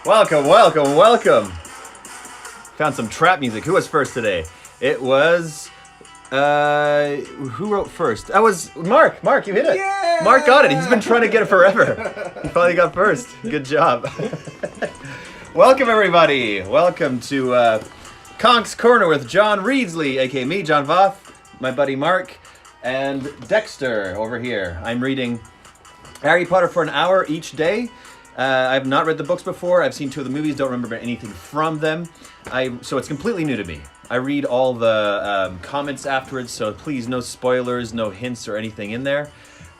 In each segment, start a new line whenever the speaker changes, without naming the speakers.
Welcome, welcome, welcome. Found some trap music. Who was first today? It was, who wrote first? That was Mark. Mark, you hit it.
Yeah!
Mark got it. He's been trying to get it forever. He finally got first. Good job. Welcome, everybody. Welcome to Conk's Corner with John Reedsley, aka me, John Voth, my buddy Mark, and Dexter over here. I'm reading Harry Potter for an hour each day. I've not read the books before. I've seen 2 of the movies, don't remember anything from them. So it's completely new to me. I read all the comments afterwards, so please no spoilers, no hints or anything in there.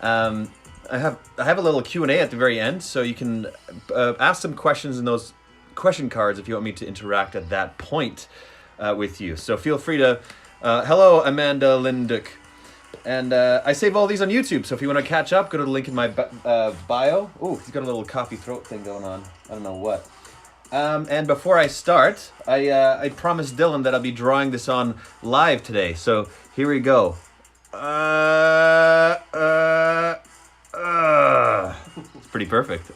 I have a little Q&A at the very end, so you can ask some questions in those question cards if you want me to interact at that point with you. So feel free to... hello, Amanda Linduk. And I save all these on YouTube, so if you want to catch up, go to the link in my bio. Oh, he's got a little coffee throat thing going on. I don't know what. And before I start, I promised Dylan that I'll be drawing this on live today. So here we go. It's pretty perfect.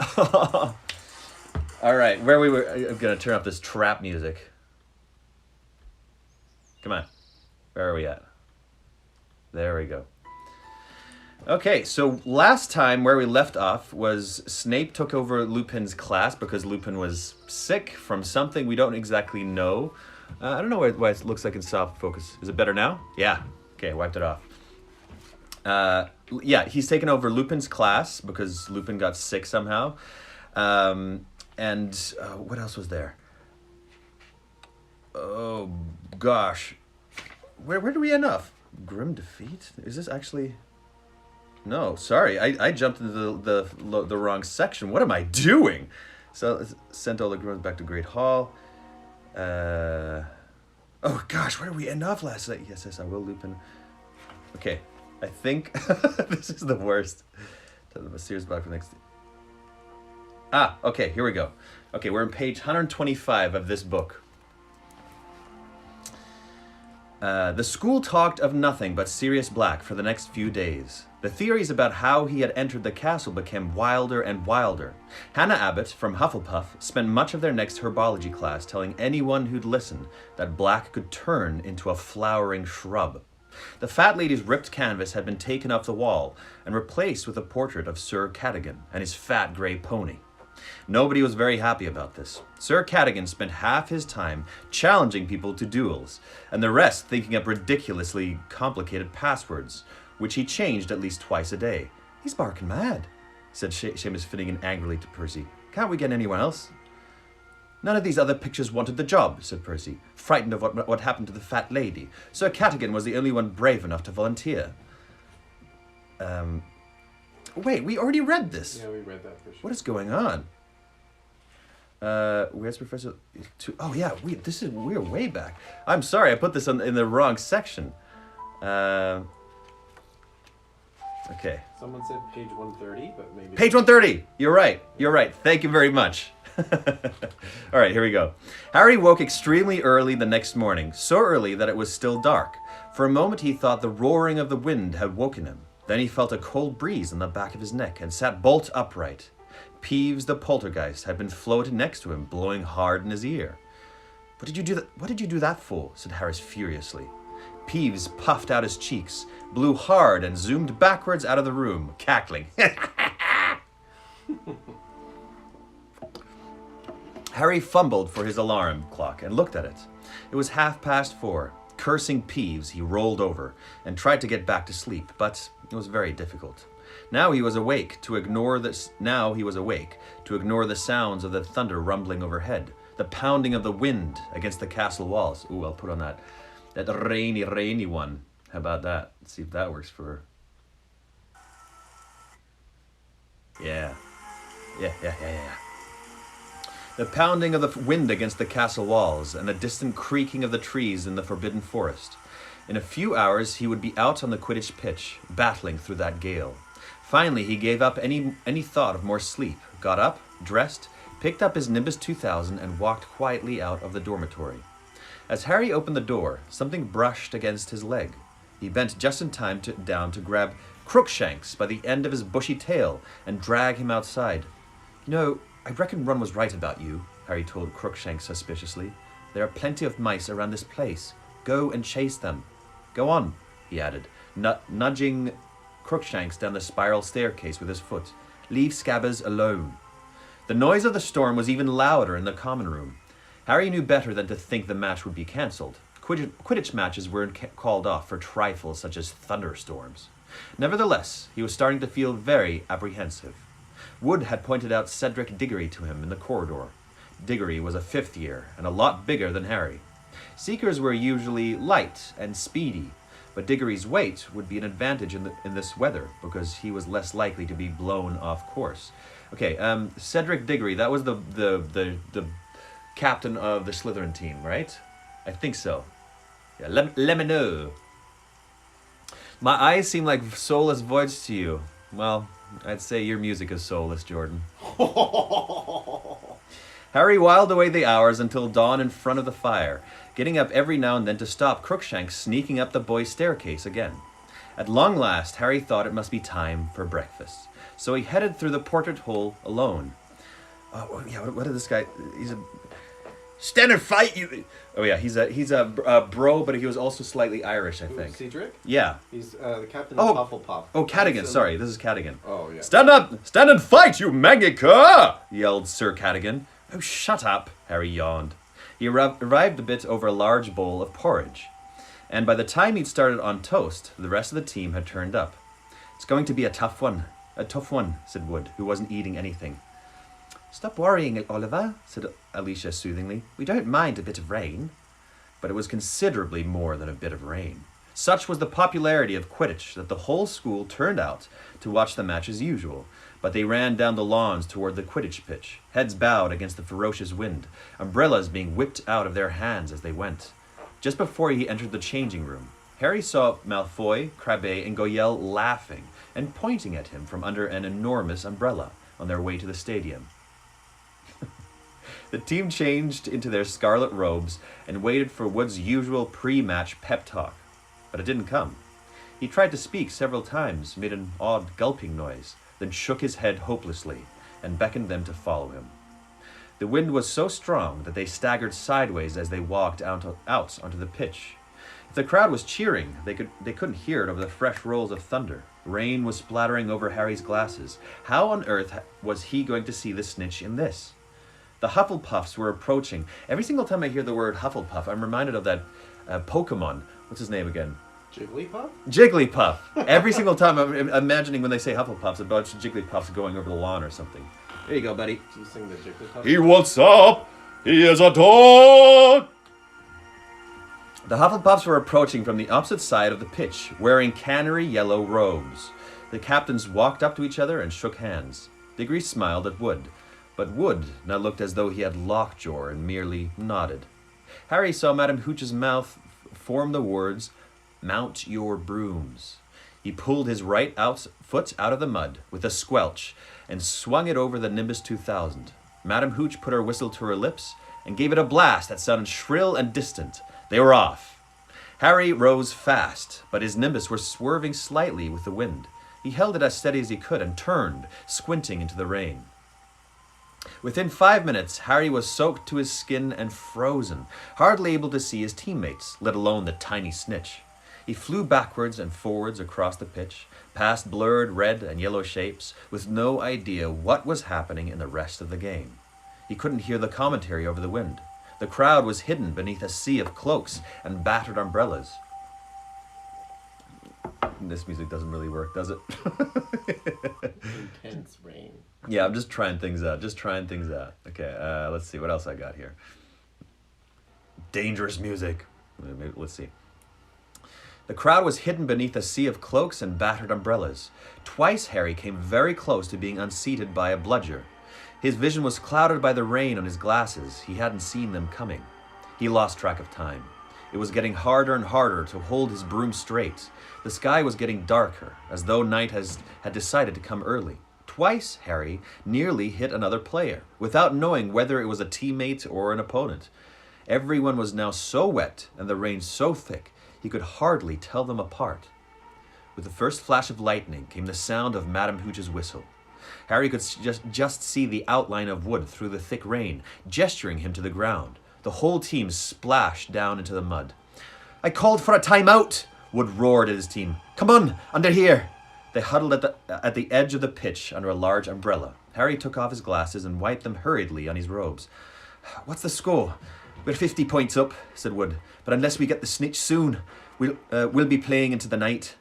All right, where we were. I'm gonna turn off this trap music. Come on, where are we at? There we go. Okay, so last time where we left off was Snape took over Lupin's class because Lupin was sick from something we don't exactly know. I don't know why it looks like in soft focus. Is it better now? Yeah. Okay, wiped it off. Yeah, he's taken over Lupin's class because Lupin got sick somehow. And what else was there? Oh, gosh. Where do we end up? Grim defeat? Is this actually... No, sorry. I jumped into the wrong section. What am I doing? So, sent all the Grims back to Great Hall. Oh, gosh. Where did we end off last night? Yes, I will, Lupin. Okay. I think... this is the worst. Tell them a serious about for next... okay. Here we go. Okay, we're on page 125 of this book. The school talked of nothing but Sirius Black for the next few days. The theories about how he had entered the castle became wilder and wilder. Hannah Abbott from Hufflepuff spent much of their next herbology class telling anyone who'd listen that Black could turn into a flowering shrub. The fat lady's ripped canvas had been taken off the wall and replaced with a portrait of Sir Cadogan and his fat grey pony. Nobody was very happy about this. Sir Cadogan spent half his time challenging people to duels, and the rest thinking up ridiculously complicated passwords, which he changed at least twice a day. "He's barking mad," said Seamus Finnegan angrily to Percy. "Can't we get anyone else?" "None of these other pictures wanted the job," said Percy, frightened of what happened to the fat lady. "Sir Cadogan was the only one brave enough to volunteer." Wait, we already read this.
Yeah, we read that for sure.
What is going on? Where's Professor... Oh, yeah, we're way back. I'm sorry, I put this in the wrong section. Okay.
Someone said page 130, but maybe...
Page 130! You're right. Thank you very much. All right, here we go. Harry woke extremely early the next morning, so early that it was still dark. For a moment he thought the roaring of the wind had woken him. Then he felt a cold breeze on the back of his neck and sat bolt upright. Peeves the poltergeist had been floating next to him, blowing hard in his ear. What did you do that for?" said Harris furiously. Peeves puffed out his cheeks, blew hard, and zoomed backwards out of the room, cackling. Harry fumbled for his alarm clock and looked at it. It was 4:30. Cursing Peeves, he rolled over and tried to get back to sleep, but it was very difficult. Now he was awake to ignore the sounds of the thunder rumbling overhead, the pounding of the wind against the castle walls. Ooh, I'll put on that rainy one. How about that? Let's see if that works for her. Yeah. The pounding of the wind against the castle walls and the distant creaking of the trees in the forbidden forest. In a few hours he would be out on the Quidditch pitch, battling through that gale. Finally, he gave up any thought of more sleep, got up, dressed, picked up his Nimbus 2000 and walked quietly out of the dormitory. As Harry opened the door, something brushed against his leg. He bent just in time down to grab Crookshanks by the end of his bushy tail and drag him outside. "You know, I reckon Ron was right about you," Harry told Crookshanks suspiciously. "There are plenty of mice around this place. Go and chase them." "Go on," he added, nudging Crookshanks down the spiral staircase with his foot. "Leave Scabbers alone." The noise of the storm was even louder in the common room. Harry knew better than to think the match would be cancelled. Quidditch matches were called off for trifles such as thunderstorms. Nevertheless, he was starting to feel very apprehensive. Wood had pointed out Cedric Diggory to him in the corridor. Diggory was a 5th year and a lot bigger than Harry. Seekers were usually light and speedy, but Diggory's weight would be an advantage in this weather because he was less likely to be blown off course. Okay, Cedric Diggory, that was the captain of the Slytherin team, right? I think so. Yeah, let me know. My eyes seem like soulless voids to you. Well, I'd say your music is soulless, Jordan. Harry whiled away the hours until dawn in front of the fire, getting up every now and then to stop Crookshanks sneaking up the boys' staircase again. At long last, Harry thought it must be time for breakfast, so he headed through the portrait hole alone. Oh, yeah, what did this guy... He's a... Stand and fight, you... Oh, yeah, he's a bro, but he was also slightly Irish, I think.
Cedric?
Yeah.
He's the captain of Hufflepuff.
Oh, Cadogan, sorry, this is Cadogan.
Oh, yeah.
Stand and fight, you Magica! Yelled Sir Cadogan. Oh, shut up, Harry yawned. He arrived a bit over a large bowl of porridge, and by the time he'd started on toast, the rest of the team had turned up. "It's going to be a tough one, said Wood, who wasn't eating anything. "Stop worrying, Oliver," said Alicia soothingly. "We don't mind a bit of rain." But it was considerably more than a bit of rain. Such was the popularity of Quidditch that the whole school turned out to watch the match as usual, but they ran down the lawns toward the Quidditch pitch, heads bowed against the ferocious wind, umbrellas being whipped out of their hands as they went. Just before he entered the changing room, Harry saw Malfoy, Crabbe, and Goyelle laughing and pointing at him from under an enormous umbrella on their way to the stadium. The team changed into their scarlet robes and waited for Wood's usual pre-match pep talk, but it didn't come. He tried to speak several times, made an odd gulping noise, then shook his head hopelessly and beckoned them to follow him. The wind was so strong that they staggered sideways as they walked out onto the pitch. If the crowd was cheering, they couldn't hear it over the fresh rolls of thunder. Rain was splattering over Harry's glasses. How on earth was he going to see the snitch in this? The Hufflepuffs were approaching. Every single time I hear the word Hufflepuff, I'm reminded of that Pokemon. What's his name again?
Jigglypuff?
Jigglypuff. Every single time I'm imagining when they say Hufflepuffs, a bunch of Jigglypuffs going over the lawn or something. There you go, buddy.
Do you sing the Jigglypuff?
He wants up. He is a dog.
The Hufflepuffs were approaching from the opposite side of the pitch, wearing canary yellow robes. The captains walked up to each other and shook hands. Diggory smiled at Wood, but Wood now looked as though he had lockjaw and merely nodded. Harry saw Madame Hooch's mouth form the words, "Mount your brooms." He pulled his right foot out of the mud with a squelch and swung it over the Nimbus 2000. Madame Hooch put her whistle to her lips and gave it a blast that sounded shrill and distant. They were off. Harry rose fast, but his Nimbus were swerving slightly with the wind. He held it as steady as he could and turned, squinting into the rain. Within 5 minutes, Harry was soaked to his skin and frozen, hardly able to see his teammates, let alone the tiny snitch. He flew backwards and forwards across the pitch, past blurred red and yellow shapes, with no idea what was happening in the rest of the game. He couldn't hear the commentary over the wind. The crowd was hidden beneath a sea of cloaks and battered umbrellas. This music doesn't really work, does it?
Intense rain.
Yeah, I'm just trying things out. Okay, let's see what else I got here. Dangerous music. Let's see. The crowd was hidden beneath a sea of cloaks and battered umbrellas. Twice Harry came very close to being unseated by a bludger. His vision was clouded by the rain on his glasses. He hadn't seen them coming. He lost track of time. It was getting harder and harder to hold his broom straight. The sky was getting darker, as though night had decided to come early. Twice, Harry nearly hit another player, without knowing whether it was a teammate or an opponent. Everyone was now so wet, and the rain so thick, he could hardly tell them apart. With the first flash of lightning came the sound of Madame Hooch's whistle. Harry could just see the outline of Wood through the thick rain, gesturing him to the ground. The whole team splashed down into the mud. "I called for a timeout!" Wood roared at his team. "Come on, under here!" They huddled at the edge of the pitch under a large umbrella. Harry took off his glasses and wiped them hurriedly on his robes. "What's the score?" "We're 50 points up," said Wood. "But unless we get the snitch soon, we'll be playing into the night."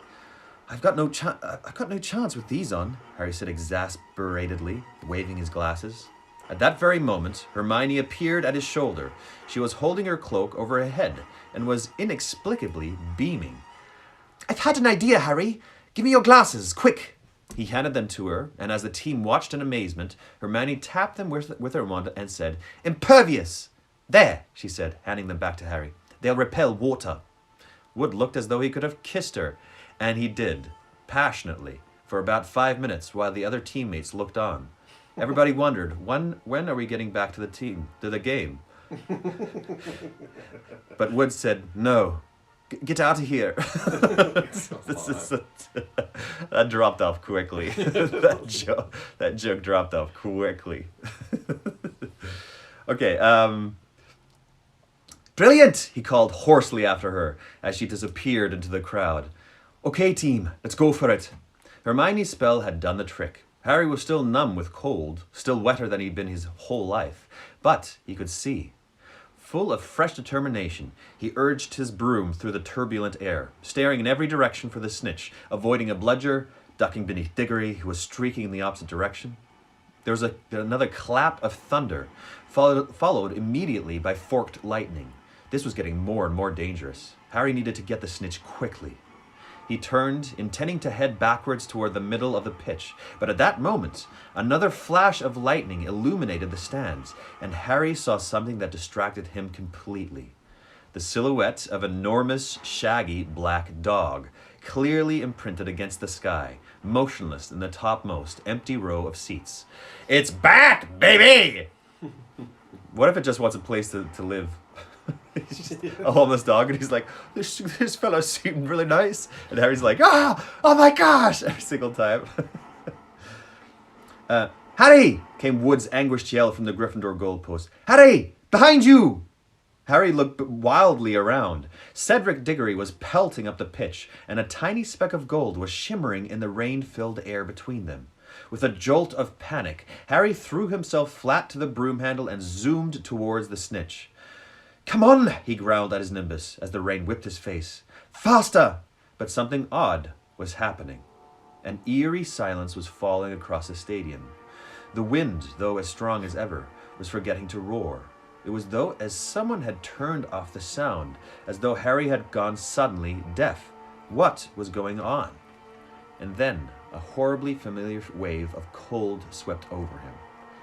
I've got no chance with these on," Harry said exasperatedly, waving his glasses. At that very moment, Hermione appeared at his shoulder. She was holding her cloak over her head and was inexplicably beaming. "I've had an idea, Harry. Give me your glasses, quick." He handed them to her, and as the team watched in amazement, Hermione tapped them with her wand and said, "Impervious!" "There," she said, handing them back to Harry. "They'll repel water." Wood looked as though he could have kissed her, and he did, passionately, for about 5 minutes while the other teammates looked on. Everybody wondered, when are we getting back to the game? But Wood said, "No, get out of here." That dropped off quickly. that joke dropped off quickly. Okay, "Brilliant!" he called hoarsely after her as she disappeared into the crowd. "Okay, team, let's go for it." Hermione's spell had done the trick. Harry was still numb with cold, still wetter than he'd been his whole life, but he could see. Full of fresh determination, he urged his broom through the turbulent air, staring in every direction for the snitch, avoiding a bludger, ducking beneath Diggory, who was streaking in the opposite direction. There was another clap of thunder, followed immediately by forked lightning. This was getting more and more dangerous. Harry needed to get the snitch quickly. He turned, intending to head backwards toward the middle of the pitch, but at that moment, another flash of lightning illuminated the stands, and Harry saw something that distracted him completely. The silhouette of an enormous, shaggy black dog, clearly imprinted against the sky, motionless in the topmost empty row of seats. "It's back, baby!" What if it just wants a place to live? He's just a homeless dog, and he's like, this fellow seemed really nice. And Harry's like, oh my gosh, every single time. "Harry!" came Wood's anguished yell from the Gryffindor goalpost. "Harry! Behind you!" Harry looked wildly around. Cedric Diggory was pelting up the pitch, and a tiny speck of gold was shimmering in the rain-filled air between them. With a jolt of panic, Harry threw himself flat to the broom handle and zoomed towards the snitch. "Come on," he growled at his nimbus as the rain whipped his face. "Faster!" But something odd was happening. An eerie silence was falling across the stadium. The wind, though as strong as ever, was forgetting to roar. It was as someone had turned off the sound, as though Harry had gone suddenly deaf. What was going on? And then a horribly familiar wave of cold swept over him.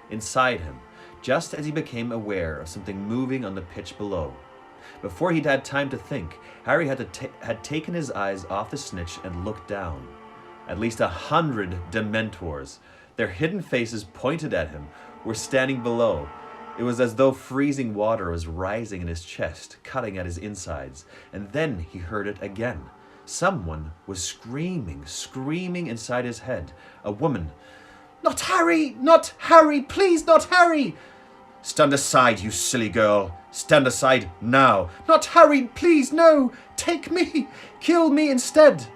Inside him, just as he became aware of something moving on the pitch below. Before he'd had time to think, Harry had taken his eyes off the snitch and looked down. At least 100 Dementors, their hidden faces pointed at him, were standing below. It was as though freezing water was rising in his chest, cutting at his insides. And then he heard it again. Someone was screaming inside his head. A woman. "Not Harry! Not Harry! Please, not Harry!" "Stand aside, you silly girl. Stand aside now." "Not Harry! Please, no! Take me! Kill me instead!"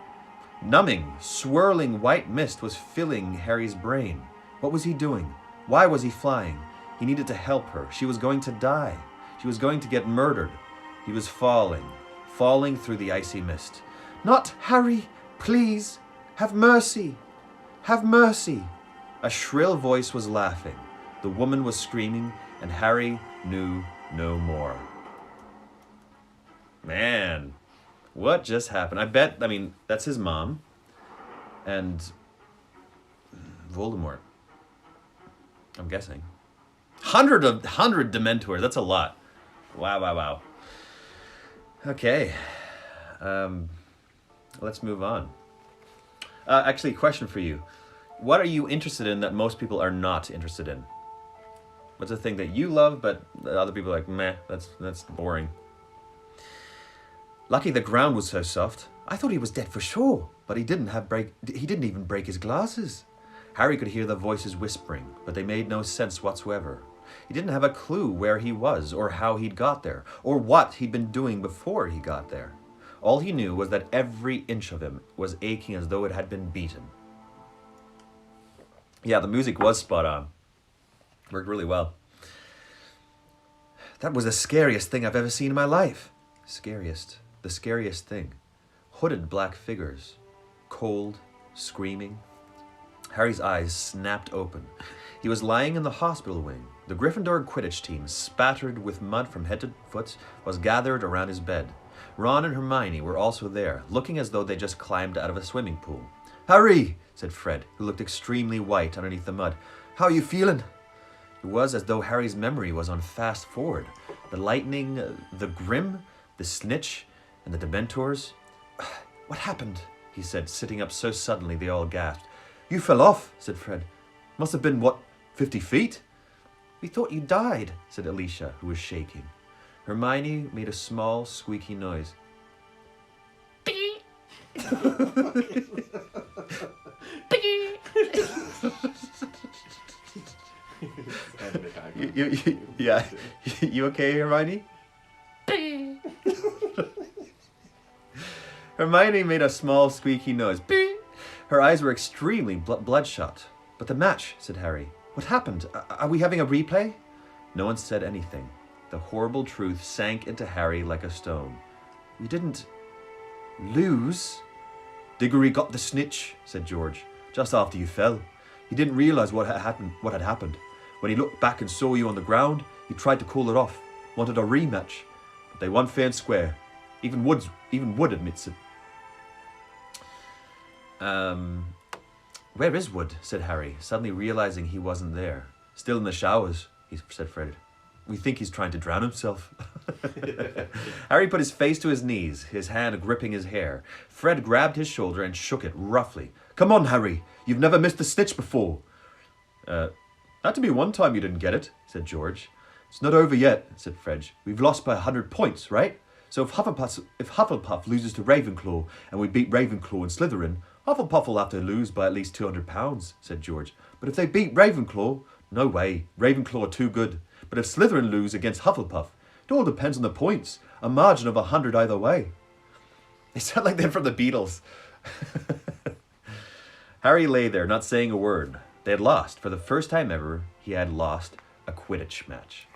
Numbing, swirling white mist was filling Harry's brain. What was he doing? Why was he flying? He needed to help her. She was going to die. She was going to get murdered. He was falling through the icy mist. "Not Harry! Please! Have mercy! Have mercy!" A shrill voice was laughing. The woman was screaming, and Harry knew no more. Man, what just happened? I mean, that's his mom. And Voldemort. I'm guessing. 100 Dementors, that's a lot. Wow. Okay. Let's move on. Actually, question for you. What are you interested in that most people are not interested in? What's a thing that you love, but other people are like, meh, that's boring. "Lucky the ground was so soft. I thought he was dead for sure, but he didn't even break his glasses." Harry could hear the voices whispering, but they made no sense whatsoever. He didn't have a clue where he was, or how he'd got there, or what he'd been doing before he got there. All he knew was that every inch of him was aching as though it had been beaten. Yeah, the music was spot on. Worked really well. That was the scariest thing I've ever seen in my life. Scariest. The scariest thing. Hooded black figures. Cold. Screaming. Harry's eyes snapped open. He was lying in the hospital wing. The Gryffindor Quidditch team, spattered with mud from head to foot, was gathered around his bed. Ron and Hermione were also there, looking as though they just climbed out of a swimming pool. "Harry," said Fred, who looked extremely white underneath the mud. "How are you feeling?" It was as though Harry's memory was on fast forward. The lightning, the Grim, the Snitch, and the Dementors. "What happened?" he said, sitting up so suddenly they all gasped. "You fell off," said Fred. "Must have been, 50 feet?" "We thought you died," said Alicia, who was shaking. Hermione made a small, squeaky noise. Yeah. You okay, Hermione? Hermione made a small, squeaky noise. Her eyes were extremely bloodshot. "But the match," said Harry. "What happened? Are we having a replay?" No one said anything. The horrible truth sank into Harry like a stone. "We didn't lose." "Diggory got the snitch," said George, "just after you fell. He didn't realise what had happened. When he looked back and saw you on the ground, he tried to call it off, wanted a rematch, but they won fair and square. Even Wood admits it." "Where is Wood?" said Harry, suddenly realising he wasn't there. "Still in the showers," said Fred. "We think he's trying to drown himself." Harry put his face to his knees, his hand gripping his hair. Fred grabbed his shoulder and shook it roughly. "Come on, Harry. You've never missed a stitch before." Had to be one time you didn't get it," said George. "It's not over yet," said Fred. "We've lost by 100 points, right? So if Hufflepuff loses to Ravenclaw and we beat Ravenclaw and Slytherin, Hufflepuff will have to lose by at least £200, said George. "But if they beat Ravenclaw, no way. Ravenclaw are too good. But if Slytherin lose against Hufflepuff, it all depends on the points. A margin of 100 either way." They sound like they're from the Beatles. Harry lay there, not saying a word. They had lost. For the first time ever, he had lost a Quidditch match.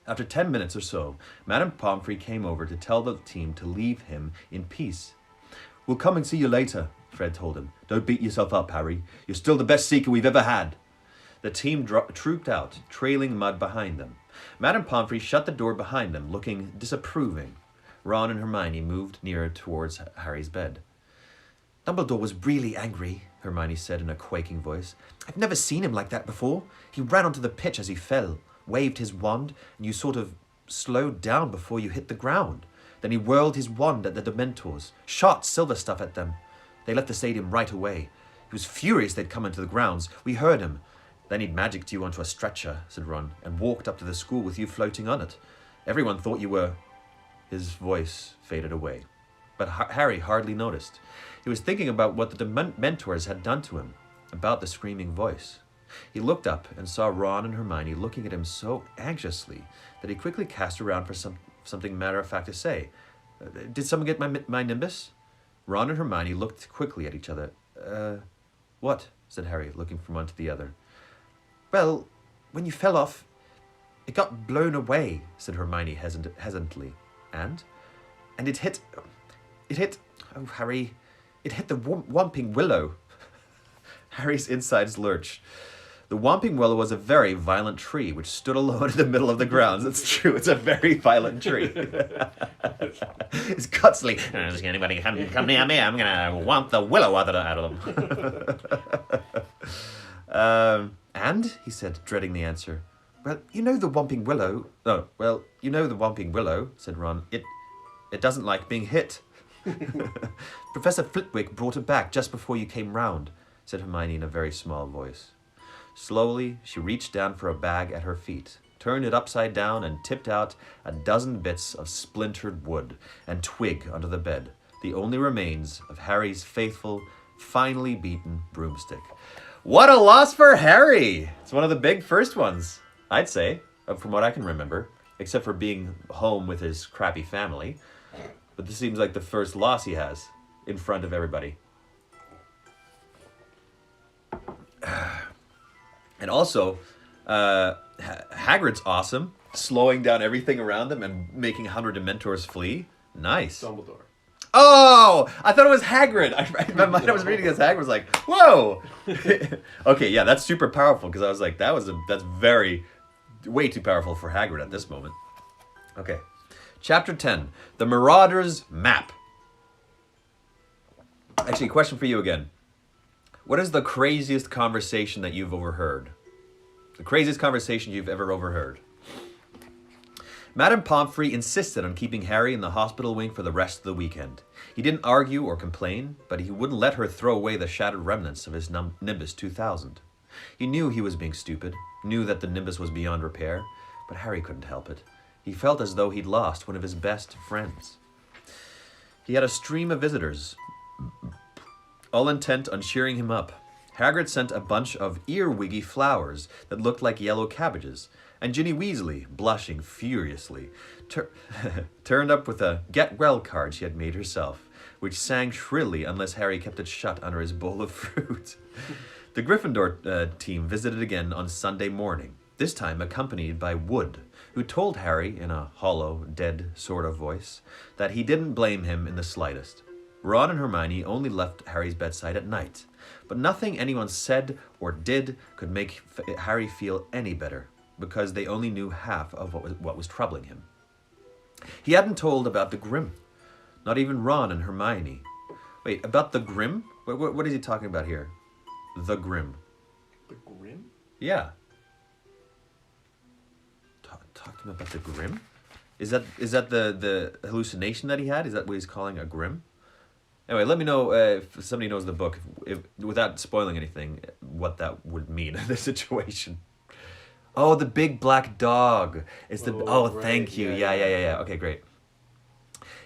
After 10 minutes or so, Madame Pomfrey came over to tell the team to leave him in peace. "We'll come and see you later," Fred told him. "Don't beat yourself up, Harry. You're still the best seeker we've ever had." The team trooped out, trailing mud behind them. Madame Pomfrey shut the door behind them, looking disapproving. Ron and Hermione moved nearer towards Harry's bed. "Dumbledore was really angry," Hermione said in a quaking voice. "I've never seen him like that before. He ran onto the pitch as he fell, waved his wand, and you sort of slowed down before you hit the ground. Then he whirled his wand at the Dementors, shot silver stuff at them. They left the stadium right away. He was furious they'd come into the grounds. We heard him. Then he'd magicked you onto a stretcher," said Ron, "and walked up to the school with you floating on it. Everyone thought you were..." His voice faded away. But Harry hardly noticed. He was thinking about what the Dementors had done to him, about the screaming voice. He looked up and saw Ron and Hermione looking at him so anxiously that he quickly cast around for something matter-of-fact to say. "Did someone get my nimbus?" Ron and Hermione looked quickly at each other. What?" said Harry, looking from one to the other. "Well, when you fell off, it got blown away," said Hermione hesitantly. And it hit... Oh, Harry, it hit the Whomping Willow." Harry's insides lurched. The Whomping Willow was a very violent tree which stood alone in the middle of the grounds. It's true, it's a very violent tree. It's constantly, "Is anybody come near me? I'm going to whomp the willow out of them." And, he said, dreading the answer. "Well, you know the Whomping Willow..." "Oh, well, you know the Whomping Willow," said Ron. It doesn't like being hit." "Professor Flitwick brought it back just before you came round," said Hermione in a very small voice. Slowly, she reached down for a bag at her feet, turned it upside down, and tipped out a dozen bits of splintered wood and twig under the bed, the only remains of Harry's faithful, finely beaten broomstick. What a loss for Harry! It's one of the big first ones, I'd say, from what I can remember, except for being home with his crappy family. But this seems like the first loss he has in front of everybody. And also, Hagrid's awesome, slowing down everything around them and making 100 Dementors flee. Nice.
Dumbledore.
Oh, I thought it was Hagrid. In my mind, I was reading this. Hagrid was like, "Whoa." Okay, yeah, that's super powerful because I was like, that's way too powerful for Hagrid at this moment. Okay, Chapter 10: The Marauders' Map. Actually, question for you again. What is the craziest conversation that you've overheard? The craziest conversation you've ever overheard? Madame Pomfrey insisted on keeping Harry in the hospital wing for the rest of the weekend. He didn't argue or complain, but he wouldn't let her throw away the shattered remnants of his Nimbus 2000. He knew he was being stupid, knew that the Nimbus was beyond repair, but Harry couldn't help it. He felt as though he'd lost one of his best friends. He had a stream of visitors, all intent on cheering him up. Hagrid sent a bunch of earwiggy flowers that looked like yellow cabbages, and Ginny Weasley, blushing furiously, turned up with a get-well card she had made herself, which sang shrilly unless Harry kept it shut under his bowl of fruit. The Gryffindor team visited again on Sunday morning, this time accompanied by Wood, who told Harry, in a hollow, dead sort of voice, that he didn't blame him in the slightest. Ron and Hermione only left Harry's bedside at night, but nothing anyone said or did could make Harry feel any better, because they only knew half of what was troubling him. He hadn't told about the Grim, not even Ron and Hermione. Wait, about the Grim? What is he talking about here? The Grim.
The Grim?
Yeah. Talk to him about the Grim? Is that the hallucination that he had? Is that what he's calling a Grim? Anyway, let me know if somebody knows the book, if without spoiling anything, what that would mean in this situation. Oh, the big black dog. It's the
right.
Thank you. Yeah. Okay, great.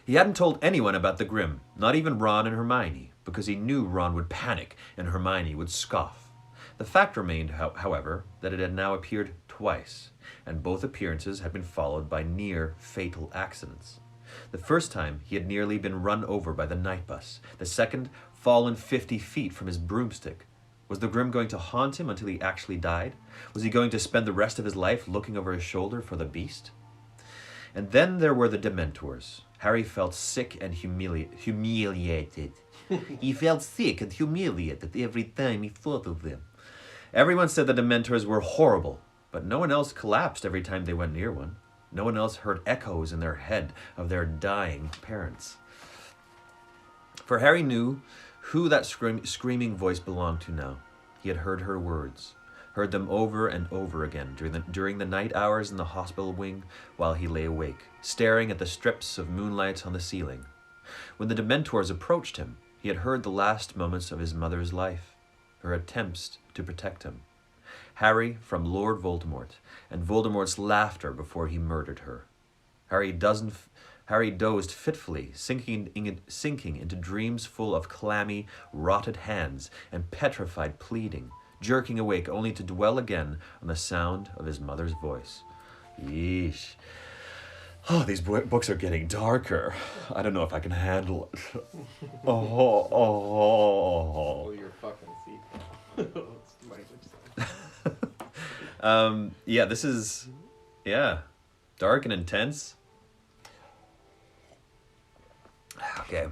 He hadn't told anyone about the Grim, not even Ron and Hermione, because he knew Ron would panic and Hermione would scoff. The fact remained, however, that it had now appeared twice, and both appearances had been followed by near fatal accidents. The first time, he had nearly been run over by the night bus. The second, fallen 50 feet from his broomstick. Was the Grim going to haunt him until he actually died? Was he going to spend the rest of his life looking over his shoulder for the beast? And then there were the Dementors. Harry felt sick and humiliated. He felt sick and humiliated every time he thought of them. Everyone said the Dementors were horrible, but no one else collapsed every time they went near one. No one else heard echoes in their head of their dying parents. For Harry knew who that screaming voice belonged to now. He had heard her words, heard them over and over again during the night hours in the hospital wing while he lay awake, staring at the strips of moonlight on the ceiling. When the Dementors approached him, he had heard the last moments of his mother's life, her attempts to protect him. Harry from Lord Voldemort, and Voldemort's laughter before he murdered her. Harry dozed fitfully, sinking into dreams full of clammy, rotted hands and petrified pleading, jerking awake only to dwell again on the sound of his mother's voice. Yeesh. Oh, these books are getting darker. I don't know if I can handle it.
Oh, your fucking seatbelt.
Yeah, this is, dark and intense. Okay.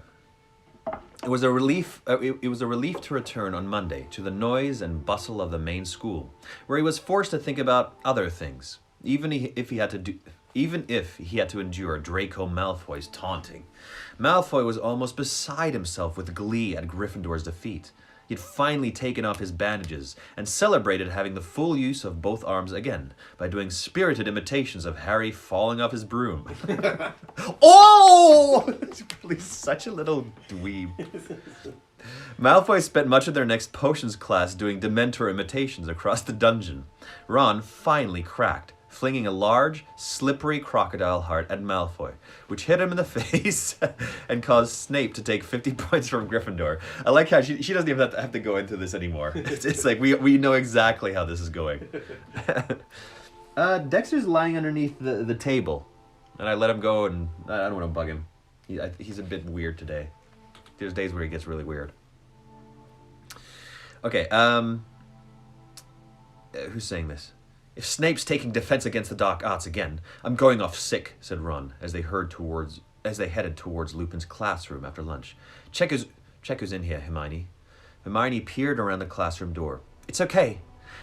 It was a relief to return on Monday to the noise and bustle of the main school, where he was forced to think about other things, even if he had to endure Draco Malfoy's taunting. Malfoy was almost beside himself with glee at Gryffindor's defeat. He had finally taken off his bandages and celebrated having the full use of both arms again by doing spirited imitations of Harry falling off his broom. Oh! He's really such a little dweeb. Malfoy spent much of their next potions class doing Dementor imitations across the dungeon. Ron finally cracked, flinging a large, slippery crocodile heart at Malfoy, which hit him in the face and caused Snape to take 50 points from Gryffindor. I like how she doesn't even have to go into this anymore. It's like we know exactly how this is going. Dexter's lying underneath the table, and I let him go, and I don't want to bug him. He's a bit weird today. There's days where he gets really weird. Okay, who's saying this? If Snape's taking defense against the dark arts again, I'm going off sick, said Ron, as they headed towards Lupin's classroom after lunch. Check who's in here, Hermione. Hermione peered around the classroom door. It's okay.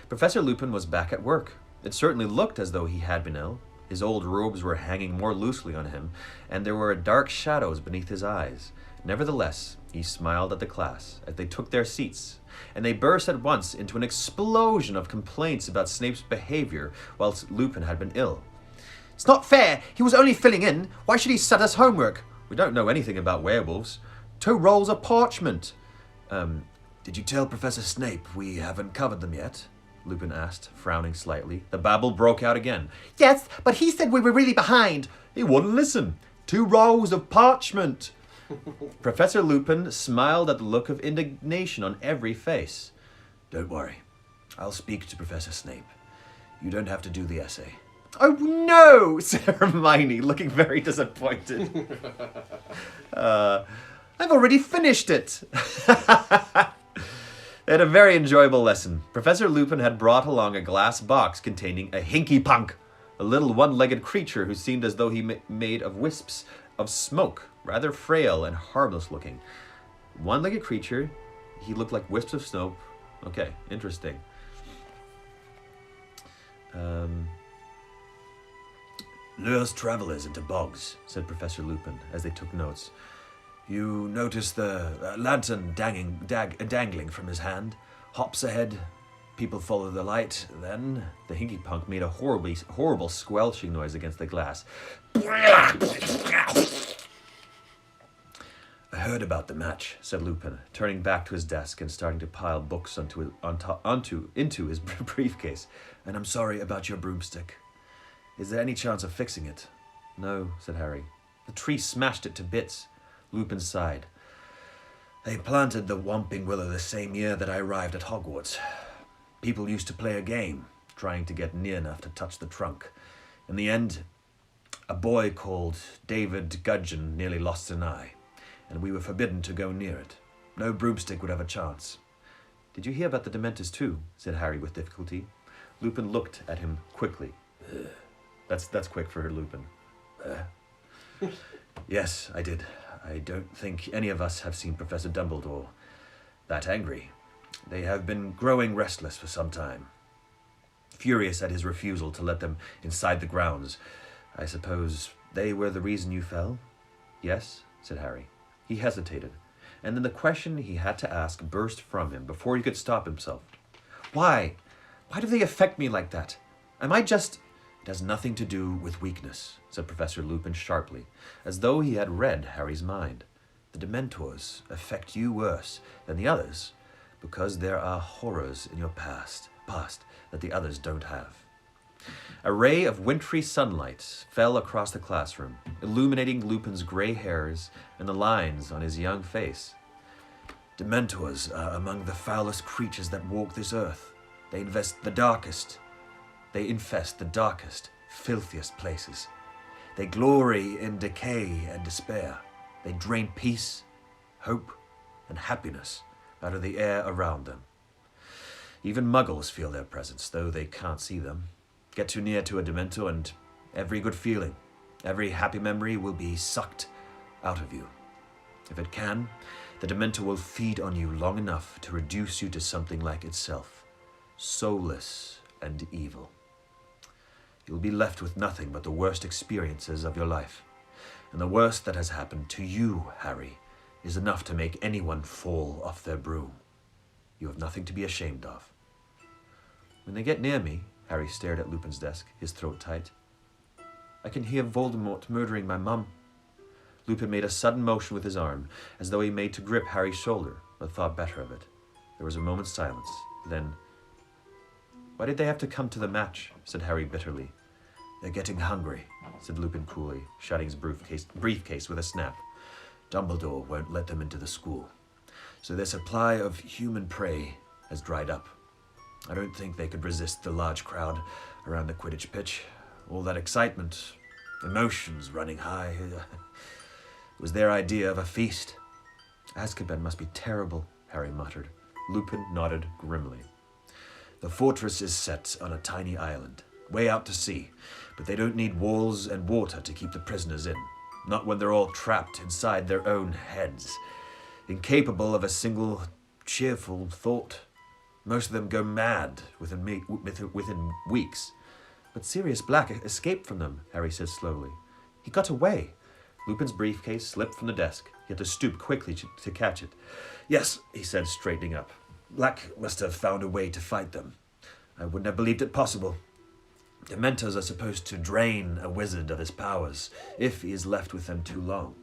Professor Lupin was back at work. It certainly looked as though he had been ill. His old robes were hanging more loosely on him, and there were dark shadows beneath his eyes. Nevertheless, he smiled at the class as they took their seats, and they burst at once into an explosion of complaints about Snape's behavior whilst Lupin had been ill. It's not fair! He was only filling in! Why should he set us homework? We don't know anything about werewolves. 2 rolls of parchment! Did you tell Professor Snape we haven't covered them yet? Lupin asked, frowning slightly. The babble broke out again. Yes, but he said we were really behind. He wouldn't listen. 2 rolls of parchment! Professor Lupin smiled at the look of indignation on every face. Don't worry. I'll speak to Professor Snape. You don't have to do the essay. Oh no, said Hermione, looking very disappointed. I've already finished it. They had a very enjoyable lesson. Professor Lupin had brought along a glass box containing a hinky-punk, a little one-legged creature who seemed as though he made of wisps of smoke, rather frail and harmless looking. One-legged creature, he looked like wisps of smoke. Okay, interesting. Lures travelers into bogs, said Professor Lupin as they took notes. You notice the lantern dangling from his hand. Hops ahead. People follow the light. Then the hinky-punk made a horrible squelching noise against the glass. I heard about the match, said Lupin, turning back to his desk and starting to pile books into his briefcase. And I'm sorry about your broomstick. Is there any chance of fixing it? No, said Harry. The tree smashed it to bits. Lupin sighed. They planted the Whomping Willow the same year that I arrived at Hogwarts. People used to play a game, trying to get near enough to touch the trunk. In the end, a boy called David Gudgeon nearly lost an eye, and we were forbidden to go near it. No broomstick would have a chance. Did you hear about the Dementors too? Said Harry with difficulty. Lupin looked at him quickly. That's quick for Lupin. Yes, I did. I don't think any of us have seen Professor Dumbledore that angry. They have been growing restless for some time. Furious at his refusal to let them inside the grounds. I suppose they were the reason you fell? Yes, said Harry. He hesitated, and then the question he had to ask burst from him before he could stop himself. Why? Why do they affect me like that? Am I just... It has nothing to do with weakness, said Professor Lupin sharply, as though he had read Harry's mind. The Dementors affect you worse than the others because there are horrors in your past that the others don't have. A ray of wintry sunlight fell across the classroom, illuminating Lupin's gray hairs and the lines on his young face. Dementors are among the foulest creatures that walk this earth. They infest the darkest, filthiest places. They glory in decay and despair. They drain peace, hope, and happiness out of the air around them. Even muggles feel their presence, though they can't see them. Get too near to a Dementor and every good feeling, every happy memory will be sucked out of you. If it can, the Dementor will feed on you long enough to reduce you to something like itself, soulless and evil. You'll be left with nothing but the worst experiences of your life. And the worst that has happened to you, Harry, is enough to make anyone fall off their broom. You have nothing to be ashamed of. When they get near me, Harry stared at Lupin's desk, his throat tight. I can hear Voldemort murdering my mum. Lupin made a sudden motion with his arm, as though he made to grip Harry's shoulder, but thought better of it. There was a moment's silence. Then, why did they have to come to the match? Said Harry bitterly. They're getting hungry, said Lupin coolly, shutting his briefcase with a snap. Dumbledore won't let them into the school, so their supply of human prey has dried up. I don't think they could resist the large crowd around the Quidditch pitch. All that excitement, emotions running high. It was their idea of a feast. Azkaban must be terrible, Harry muttered. Lupin nodded grimly. The fortress is set on a tiny island, way out to sea, but they don't need walls and water to keep the prisoners in. Not when they're all trapped inside their own heads, incapable of a single cheerful thought. Most of them go mad within weeks. But Sirius Black escaped from them, Harry said slowly. He got away. Lupin's briefcase slipped from the desk. He had to stoop quickly to catch it. Yes, he said, straightening up. Black must have found a way to fight them. I wouldn't have believed it possible. Dementors are supposed to drain a wizard of his powers, if he is left with them too long.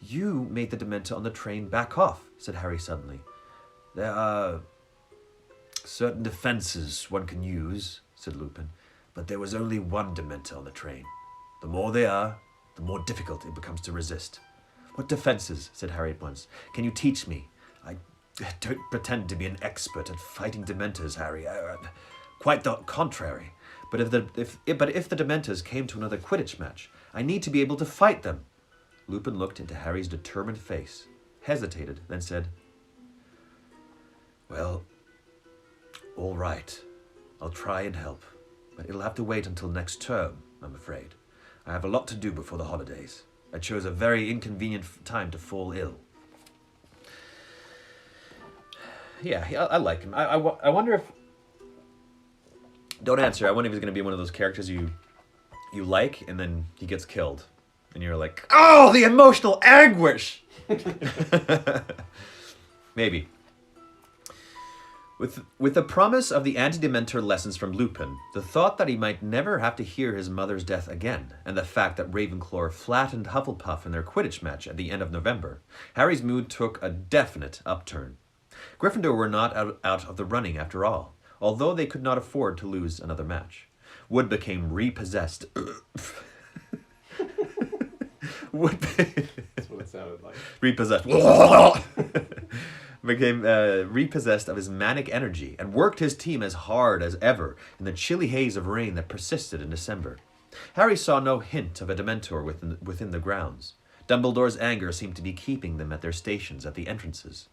You made the Dementor on the train back off, said Harry suddenly. There are certain defenses one can use, said Lupin, but there was only one Dementor on the train. The more they are, the more difficult it becomes to resist. What defenses? Said Harry at once. Can you teach me? I don't pretend to be an expert at fighting Dementors, Harry. Quite the contrary. But if the Dementors came to another Quidditch match, I need to be able to fight them. Lupin looked into Harry's determined face, hesitated, then said, Well, all right. I'll try and help, but it'll have to wait until next term, I'm afraid. I have a lot to do before the holidays. I chose a very inconvenient time to fall ill. Yeah, I like him. I wonder if... Don't answer. I wonder if he's going to be one of those characters you like, and then he gets killed. And you're like, oh, the emotional anguish! Maybe. With the promise of the anti-Dementor lessons from Lupin, the thought that he might never have to hear his mother's death again, and the fact that Ravenclaw flattened Hufflepuff in their Quidditch match at the end of November, Harry's mood took a definite upturn. Gryffindor were not out of the running after all, although they could not afford to lose another match. Wood became repossessed.
That's what it sounded like.
Repossessed. Became repossessed of his manic energy and worked his team as hard as ever in the chilly haze of rain that persisted in December. Harry saw no hint of a Dementor within the grounds. Dumbledore's anger seemed to be keeping them at their stations at the entrances.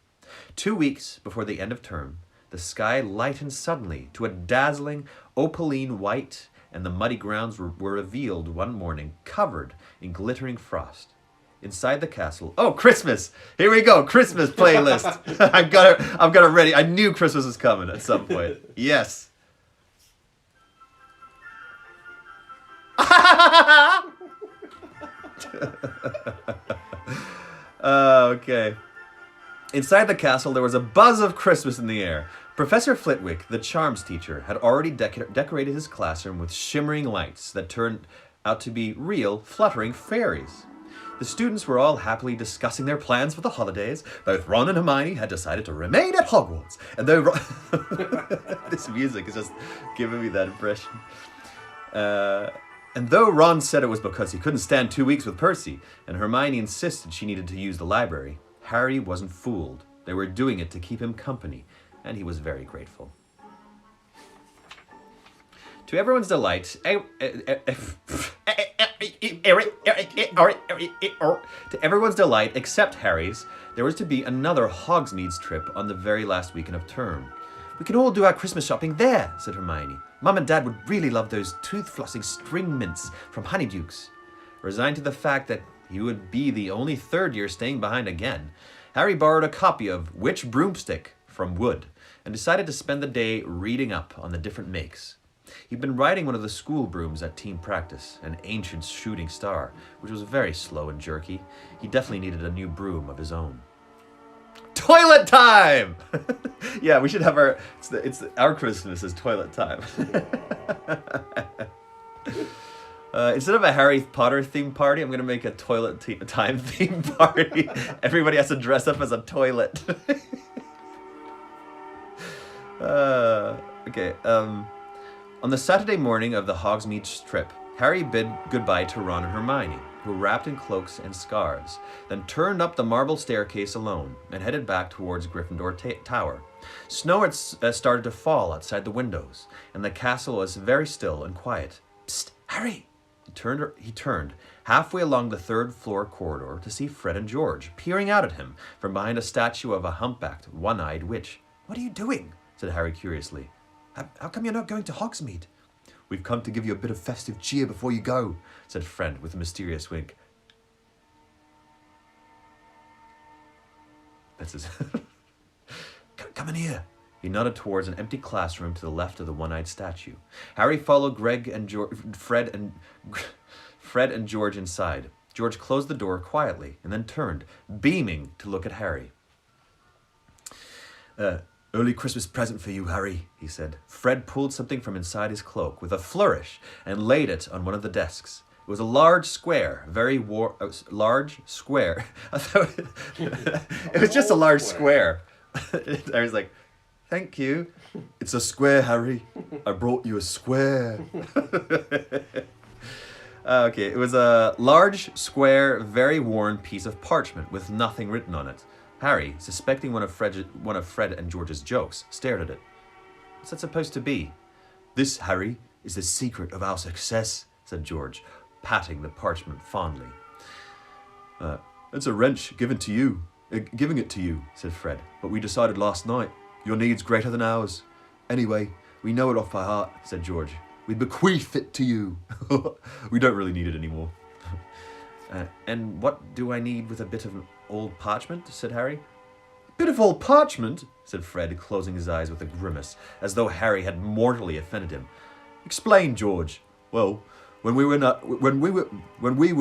2 weeks before the end of term, the sky lightened suddenly to a dazzling opaline white, and the muddy grounds were revealed one morning, covered in glittering frost. Inside the castle... Oh, Christmas! Here we go, Christmas playlist! I've got it ready. I knew Christmas was coming at some point. Yes. Okay. Inside the castle, there was a buzz of Christmas in the air. Professor Flitwick, the charms teacher, had already decorated his classroom with shimmering lights that turned out to be real, fluttering fairies. The students were all happily discussing their plans for the holidays. Both Ron and Hermione had decided to remain at Hogwarts. And though this music is just giving me that impression. And though Ron said it was because he couldn't stand 2 weeks with Percy, and Hermione insisted she needed to use the library, Harry wasn't fooled. They were doing it to keep him company, and he was very grateful. To everyone's delight, except Harry's, there was to be another Hogsmeade trip on the very last weekend of term. We can all do our Christmas shopping there, said Hermione. Mum and Dad would really love those tooth-flossing string mints from Honeydukes. Resigned to the fact that he would be the only third year staying behind again, Harry borrowed a copy of Which Broomstick from Wood and decided to spend the day reading up on the different makes. He'd been riding one of the school brooms at team practice, an ancient shooting star, which was very slow and jerky. He definitely needed a new broom of his own. Toilet time! Yeah, we should have our Christmas is toilet time. Instead of a Harry Potter themed party, I'm going to make a toilet time themed party. Everybody has to dress up as a toilet. Okay, On the Saturday morning of the Hogsmeade trip, Harry bid goodbye to Ron and Hermione, who were wrapped in cloaks and scarves, then turned up the marble staircase alone and headed back towards Gryffindor Tower. Snow had started to fall outside the windows, and the castle was very still and quiet. "Psst, Harry!" He turned halfway along the third-floor corridor to see Fred and George peering out at him from behind a statue of a humpbacked, one-eyed witch. "What are you doing?" said Harry curiously. How come you're not going to Hogsmeade?" "We've come to give you a bit of festive cheer before you go," said Fred with a mysterious wink. That's his... Come in here. He nodded towards an empty classroom to the left of the one-eyed statue. Harry followed Fred and George inside. George closed the door quietly and then turned, beaming, to look at Harry. "Early Christmas present for you, Harry," he said. Fred pulled something from inside his cloak with a flourish and laid it on one of the desks. It was a large square, large square. I thought it was just a large square. I was like, "Thank you." "It's a square, Harry. I brought you a square." Okay, it was a large, square, very worn piece of parchment with nothing written on it. Harry, suspecting one of Fred and George's jokes, stared at it. "What's that supposed to be?" "This, Harry, is the secret of our success," said George, patting the parchment fondly. "It's a wrench giving it to you," said Fred. "But we decided last night, your need's greater than ours. Anyway, we know it off by heart," said George. "We bequeath it to you." "We don't really need it anymore." And what do I need with a bit of old parchment?" said Harry. "A bit of old parchment?" said Fred, closing his eyes with a grimace, as though Harry had mortally offended him. "Explain, George." "Well, when we were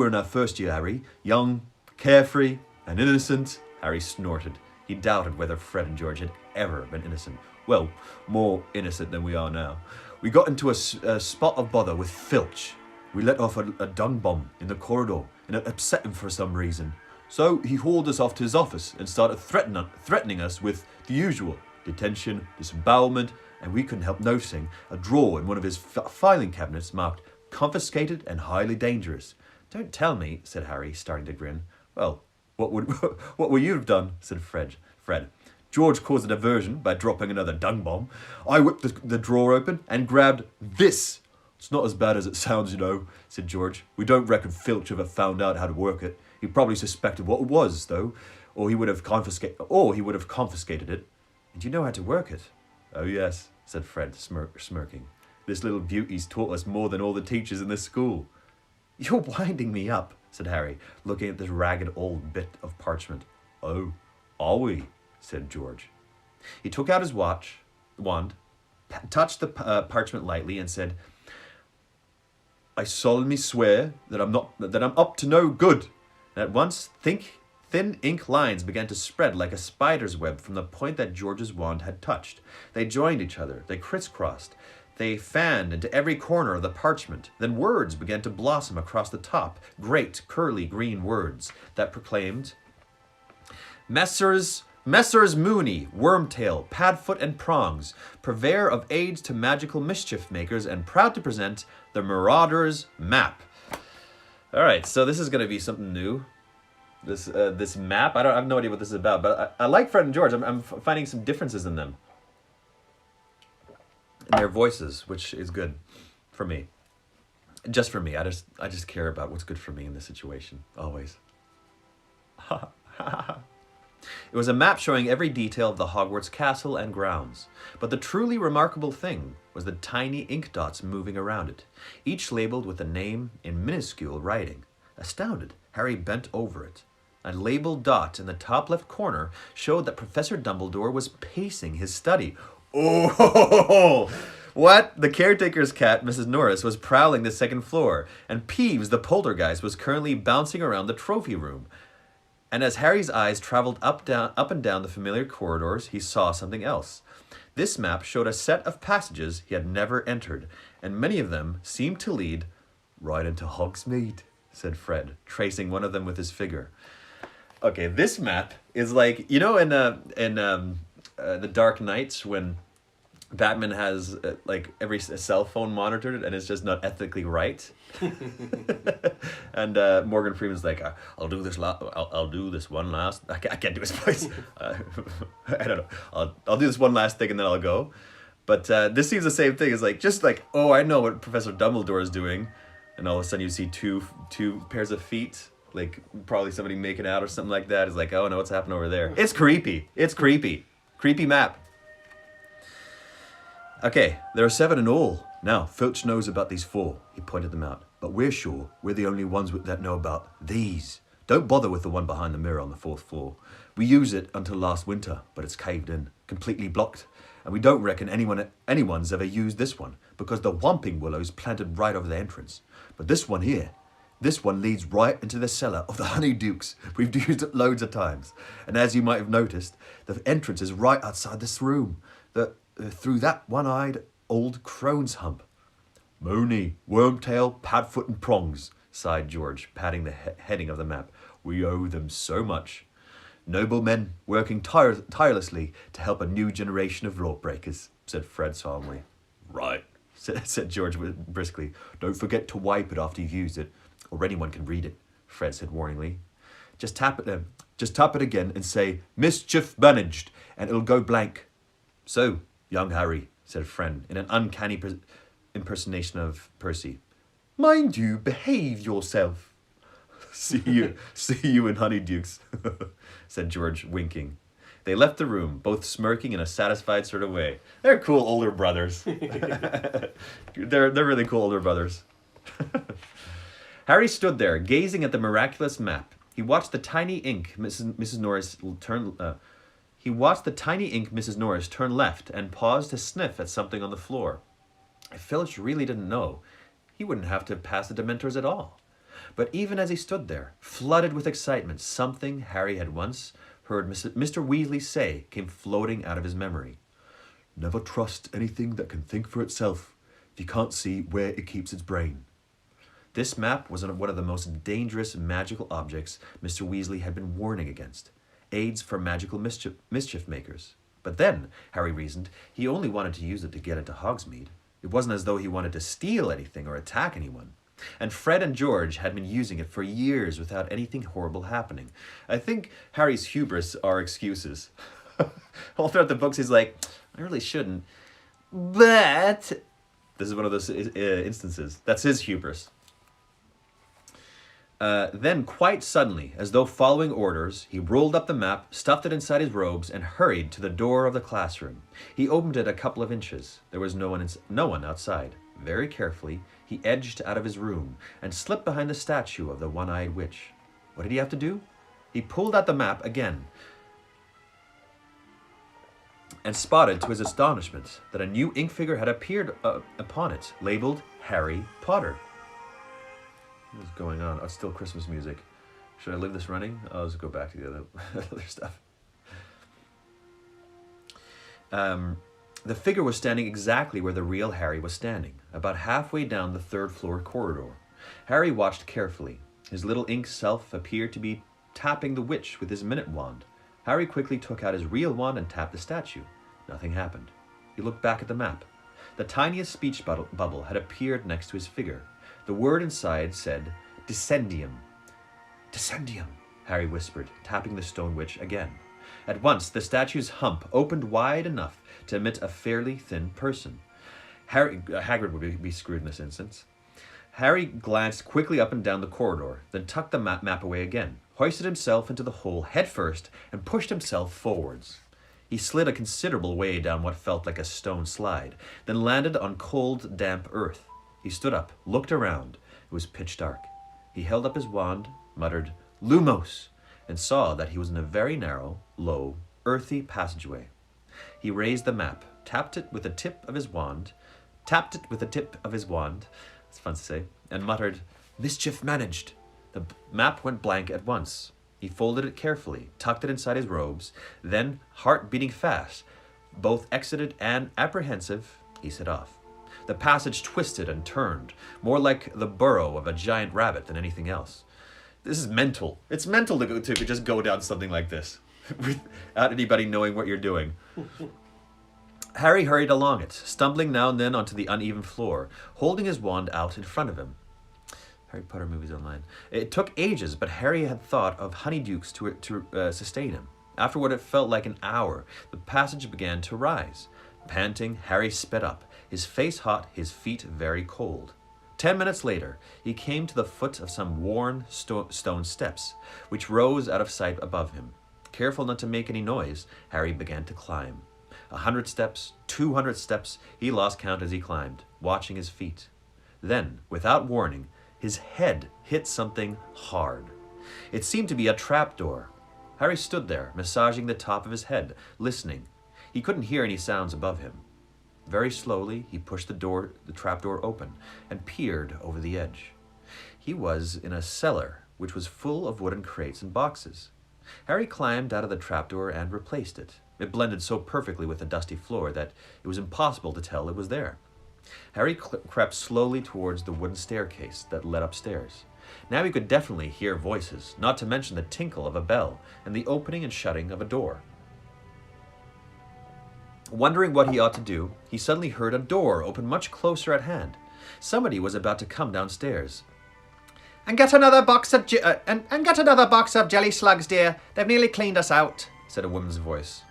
in our first year, Harry, young, carefree, and innocent," Harry snorted. He doubted whether Fred and George had ever been innocent. "Well, more innocent than we are now. We got into a spot of bother with Filch. We let off a dung bomb in the corridor, and it upset him for some reason. So he hauled us off to his office and started threatening us with the usual detention, disembowelment, and we couldn't help noticing a drawer in one of his filing cabinets marked confiscated and highly dangerous." "Don't tell me," said Harry, starting to grin. "Well, what would you have done?" said Fred. "George caused a diversion by dropping another dung bomb. I whipped the drawer open and grabbed this. It's not as bad as it sounds, you know," said George. "We don't reckon Filch ever found out how to work it. He probably suspected what it was, though, or he would have confiscated it." "And you know how to work it?" "Oh yes," said Fred, smirking. "This little beauty's taught us more than all the teachers in this school." "You're winding me up," said Harry, looking at this ragged old bit of parchment. "Oh, are we?" said George. He took out his wand, touched the parchment lightly, and said, "I solemnly swear that I'm up to no good." And at once, thin ink lines began to spread like a spider's web from the point that George's wand had touched. They joined each other. They crisscrossed. They fanned into every corner of the parchment. Then words began to blossom across the top, great, curly green words that proclaimed, Messrs. Mooney, Wormtail, Padfoot and Prongs, purveyor of aids to magical mischief makers, and proud to present the Marauder's Map. All right, so this is going to be something new. This map, I have no idea what this is about, but I like Fred and George. I'm finding some differences in them, in their voices, which is good for me. Just for me. I just care about what's good for me in this situation, always. It was a map showing every detail of the Hogwarts castle and grounds, but the truly remarkable thing was the tiny ink dots moving around it, each labeled with a name in minuscule writing. Astounded, Harry bent over it. A labeled dot in the top left corner showed that Professor Dumbledore was pacing his study. Oh, what? The caretaker's cat, Mrs. Norris, was prowling the second floor, and Peeves, the poltergeist, was currently bouncing around the trophy room. And as Harry's eyes traveled up and down the familiar corridors, he saw something else. This map showed a set of passages he had never entered, and many of them seemed to lead right into Hogsmeade, said Fred, tracing one of them with his finger. Okay, this map is like, you know, in The Dark Knights when Batman has like every cell phone monitored and it's just not ethically right. And Morgan Freeman's like, I'll do this. I'll do this one last. I can't do his voice. I don't know. I'll do this one last thing and then I'll go. But this seems the same thing. It's like just like, oh, I know what Professor Dumbledore is doing, and all of a sudden you see two pairs of feet, like probably somebody making out or something like that. It's like, oh no, what's happening over there? It's creepy. It's creepy. Creepy map. Okay, there are 7 in all. Now, Filch knows about these 4. He pointed them out. But we're sure we're the only ones that know about these. Don't bother with the one behind the mirror on the 4th floor. We used it until last winter, but it's caved in, completely blocked. And we don't reckon anyone's ever used this one, because the Whomping Willow's planted right over the entrance. But this one here, this one leads right into the cellar of the Honeydukes. We've used it loads of times. And as you might have noticed, the entrance is right outside this room. Through that one-eyed old crone's hump. Mooney, Wormtail, Padfoot and Prongs, sighed George, patting the heading of the map. We owe them so much. Noble men working tirelessly to help a new generation of lawbreakers, said Fred solemnly. Right, said George briskly. Don't forget to wipe it after you've used it, or anyone can read it, Fred said warningly. Just tap it again and say, mischief managed, and it'll go blank. So, young Harry, said Fred in an uncanny impersonation of Percy. Mind you, behave yourself. See you in Honeydukes, said George, winking. They left the room, both smirking in a satisfied sort of way. They're cool older brothers. They're really cool older brothers. Harry stood there, gazing at the miraculous map. He watched the tiny ink Mrs. Norris turn. He watched the tiny ink Mrs. Norris turn left and paused to sniff at something on the floor. If Filch really didn't know, he wouldn't have to pass the Dementors at all. But even as he stood there, flooded with excitement, something Harry had once heard Mr. Weasley say came floating out of his memory. Never trust anything that can think for itself if you can't see where it keeps its brain. This map was one of the most dangerous magical objects Mr. Weasley had been warning against. Aids for magical mischief makers. But then, Harry reasoned, he only wanted to use it to get into Hogsmeade. It wasn't as though he wanted to steal anything or attack anyone. And Fred and George had been using it for years without anything horrible happening. I think Harry's hubris are excuses. All throughout the books he's like, I really shouldn't. But... This is one of those instances. That's his hubris. Then, quite suddenly, as though following orders, he rolled up the map, stuffed it inside his robes, and hurried to the door of the classroom. He opened it a couple of inches. There was no one outside. Very carefully, he edged out of his room and slipped behind the statue of the one-eyed witch. What did he have to do? He pulled out the map again and spotted, to his astonishment, that a new ink figure had appeared upon it, labeled Harry Potter. What's going on? Oh, it's still Christmas music. Should I leave this running? I'll just go back to the other stuff. The figure was standing exactly where the real Harry was standing, about halfway down the 3rd floor corridor. Harry watched carefully. His little ink self appeared to be tapping the witch with his minute wand. Harry quickly took out his real wand and tapped the statue. Nothing happened. He looked back at the map. The tiniest speech bubble had appeared next to his figure. The word inside said, Descendium. Descendium, Harry whispered, tapping the stone witch again. At once, the statue's hump opened wide enough to admit a fairly thin person. Hagrid would be screwed in this instance. Harry glanced quickly up and down the corridor, then tucked the map away again, hoisted himself into the hole head first, and pushed himself forwards. He slid a considerable way down what felt like a stone slide, then landed on cold, damp earth. He stood up, looked around. It was pitch dark. He held up his wand, muttered, Lumos, and saw that he was in a very narrow, low, earthy passageway. He raised the map, tapped it with the tip of his wand, it's fun to say, and muttered, Mischief managed. The map went blank at once. He folded it carefully, tucked it inside his robes, then, heart beating fast, both excited and apprehensive, he set off. The passage twisted and turned, more like the burrow of a giant rabbit than anything else. This is mental. It's mental to just go down something like this without anybody knowing what you're doing. Harry hurried along it, stumbling now and then onto the uneven floor, holding his wand out in front of him. Harry Potter movies online. It took ages, but Harry had thought of honeydukes to sustain him. After what it felt like an hour, the passage began to rise. Panting, Harry sped up, his face hot, his feet very cold. 10 minutes later, he came to the foot of some worn stone steps, which rose out of sight above him. Careful not to make any noise, Harry began to climb. 100 steps, 200 steps, he lost count as he climbed, watching his feet. Then, without warning, his head hit something hard. It seemed to be a trapdoor. Harry stood there, massaging the top of his head, listening. He couldn't hear any sounds above him. Very slowly, he pushed the trapdoor open, and peered over the edge. He was in a cellar, which was full of wooden crates and boxes. Harry climbed out of the trapdoor and replaced it. It blended so perfectly with the dusty floor that it was impossible to tell it was there. Harry crept slowly towards the wooden staircase that led upstairs. Now he could definitely hear voices, not to mention the tinkle of a bell and the opening and shutting of a door. Wondering what he ought to do, he suddenly heard a door open much closer at hand. Somebody was about to come downstairs. "And get another box of jelly slugs, dear. They've nearly cleaned us out," said a woman's voice.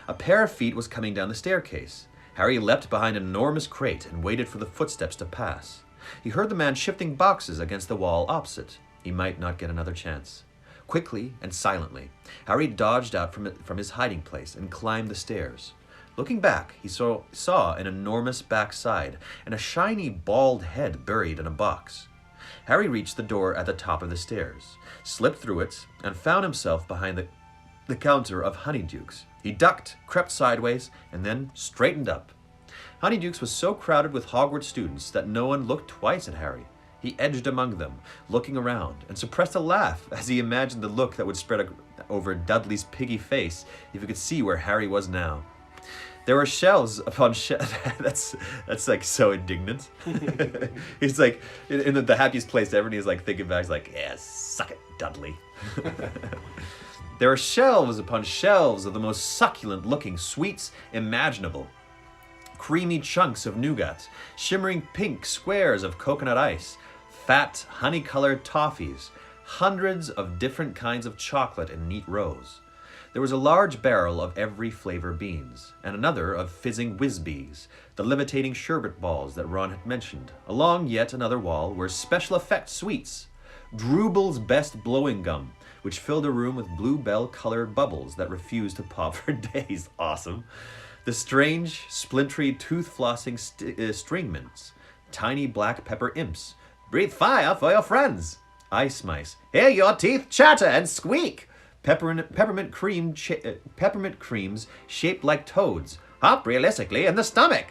A pair of feet was coming down the staircase. Harry leapt behind an enormous crate and waited for the footsteps to pass. He heard the man shifting boxes against the wall opposite. He might not get another chance. Quickly and silently, Harry dodged out from his hiding place and climbed the stairs. Looking back, he saw an enormous backside and a shiny bald head buried in a box. Harry reached the door at the top of the stairs, slipped through it, and found himself behind the counter of honeydukes. He ducked, crept sideways, and then straightened up. Honeydukes was so crowded with Hogwarts students that no one looked twice at Harry. He edged among them, looking around, and suppressed a laugh as he imagined the look that would spread over Dudley's piggy face if he could see where Harry was now. There were shelves upon shelves. That's like so indignant. He's like in the happiest place ever, and he's like thinking back, he's like, "Yeah, suck it, Dudley." There are shelves upon shelves of the most succulent-looking sweets imaginable. Creamy chunks of nougat, shimmering pink squares of coconut ice, fat, honey-colored toffees, hundreds of different kinds of chocolate in neat rows. There was a large barrel of every flavor beans, and another of fizzing whiz-bees, the levitating sherbet balls that Ron had mentioned. Along yet another wall were special effect sweets. Drubel's best blowing gum, which filled a room with bluebell-colored bubbles that refused to pop for days. Awesome. The strange, splintery, tooth-flossing string mints. Tiny black pepper imps. Breathe fire for your friends. Ice mice. Hear your teeth chatter and squeak. Peppermint creams shaped like toads. Hop realistically in the stomach.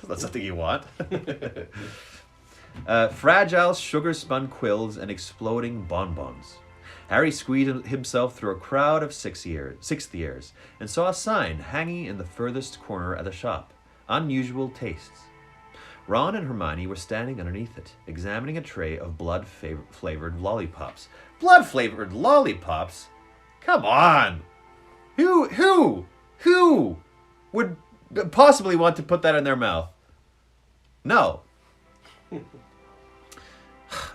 That's something you want. Fragile sugar-spun quills and exploding bonbons. Harry squeezed himself through a crowd of sixth years and saw a sign hanging in the furthest corner of the shop. Unusual tastes. Ron and Hermione were standing underneath it, examining a tray of blood-flavored lollipops. Blood-flavored lollipops? Come on! Who would possibly want to put that in their mouth? No.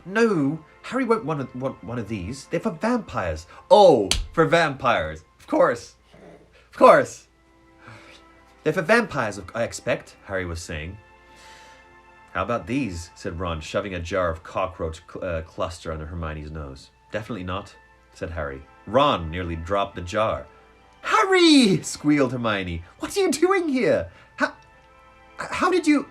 No, Harry won't want one of these. They're for vampires. Oh, for vampires. Of course. Of course. They're for vampires, I expect, Harry was saying. How about these? Said Ron, shoving a jar of cockroach cluster under Hermione's nose. Definitely not, said Harry. Ron nearly dropped the jar. Harry! Squealed Hermione. What are you doing here? How did you...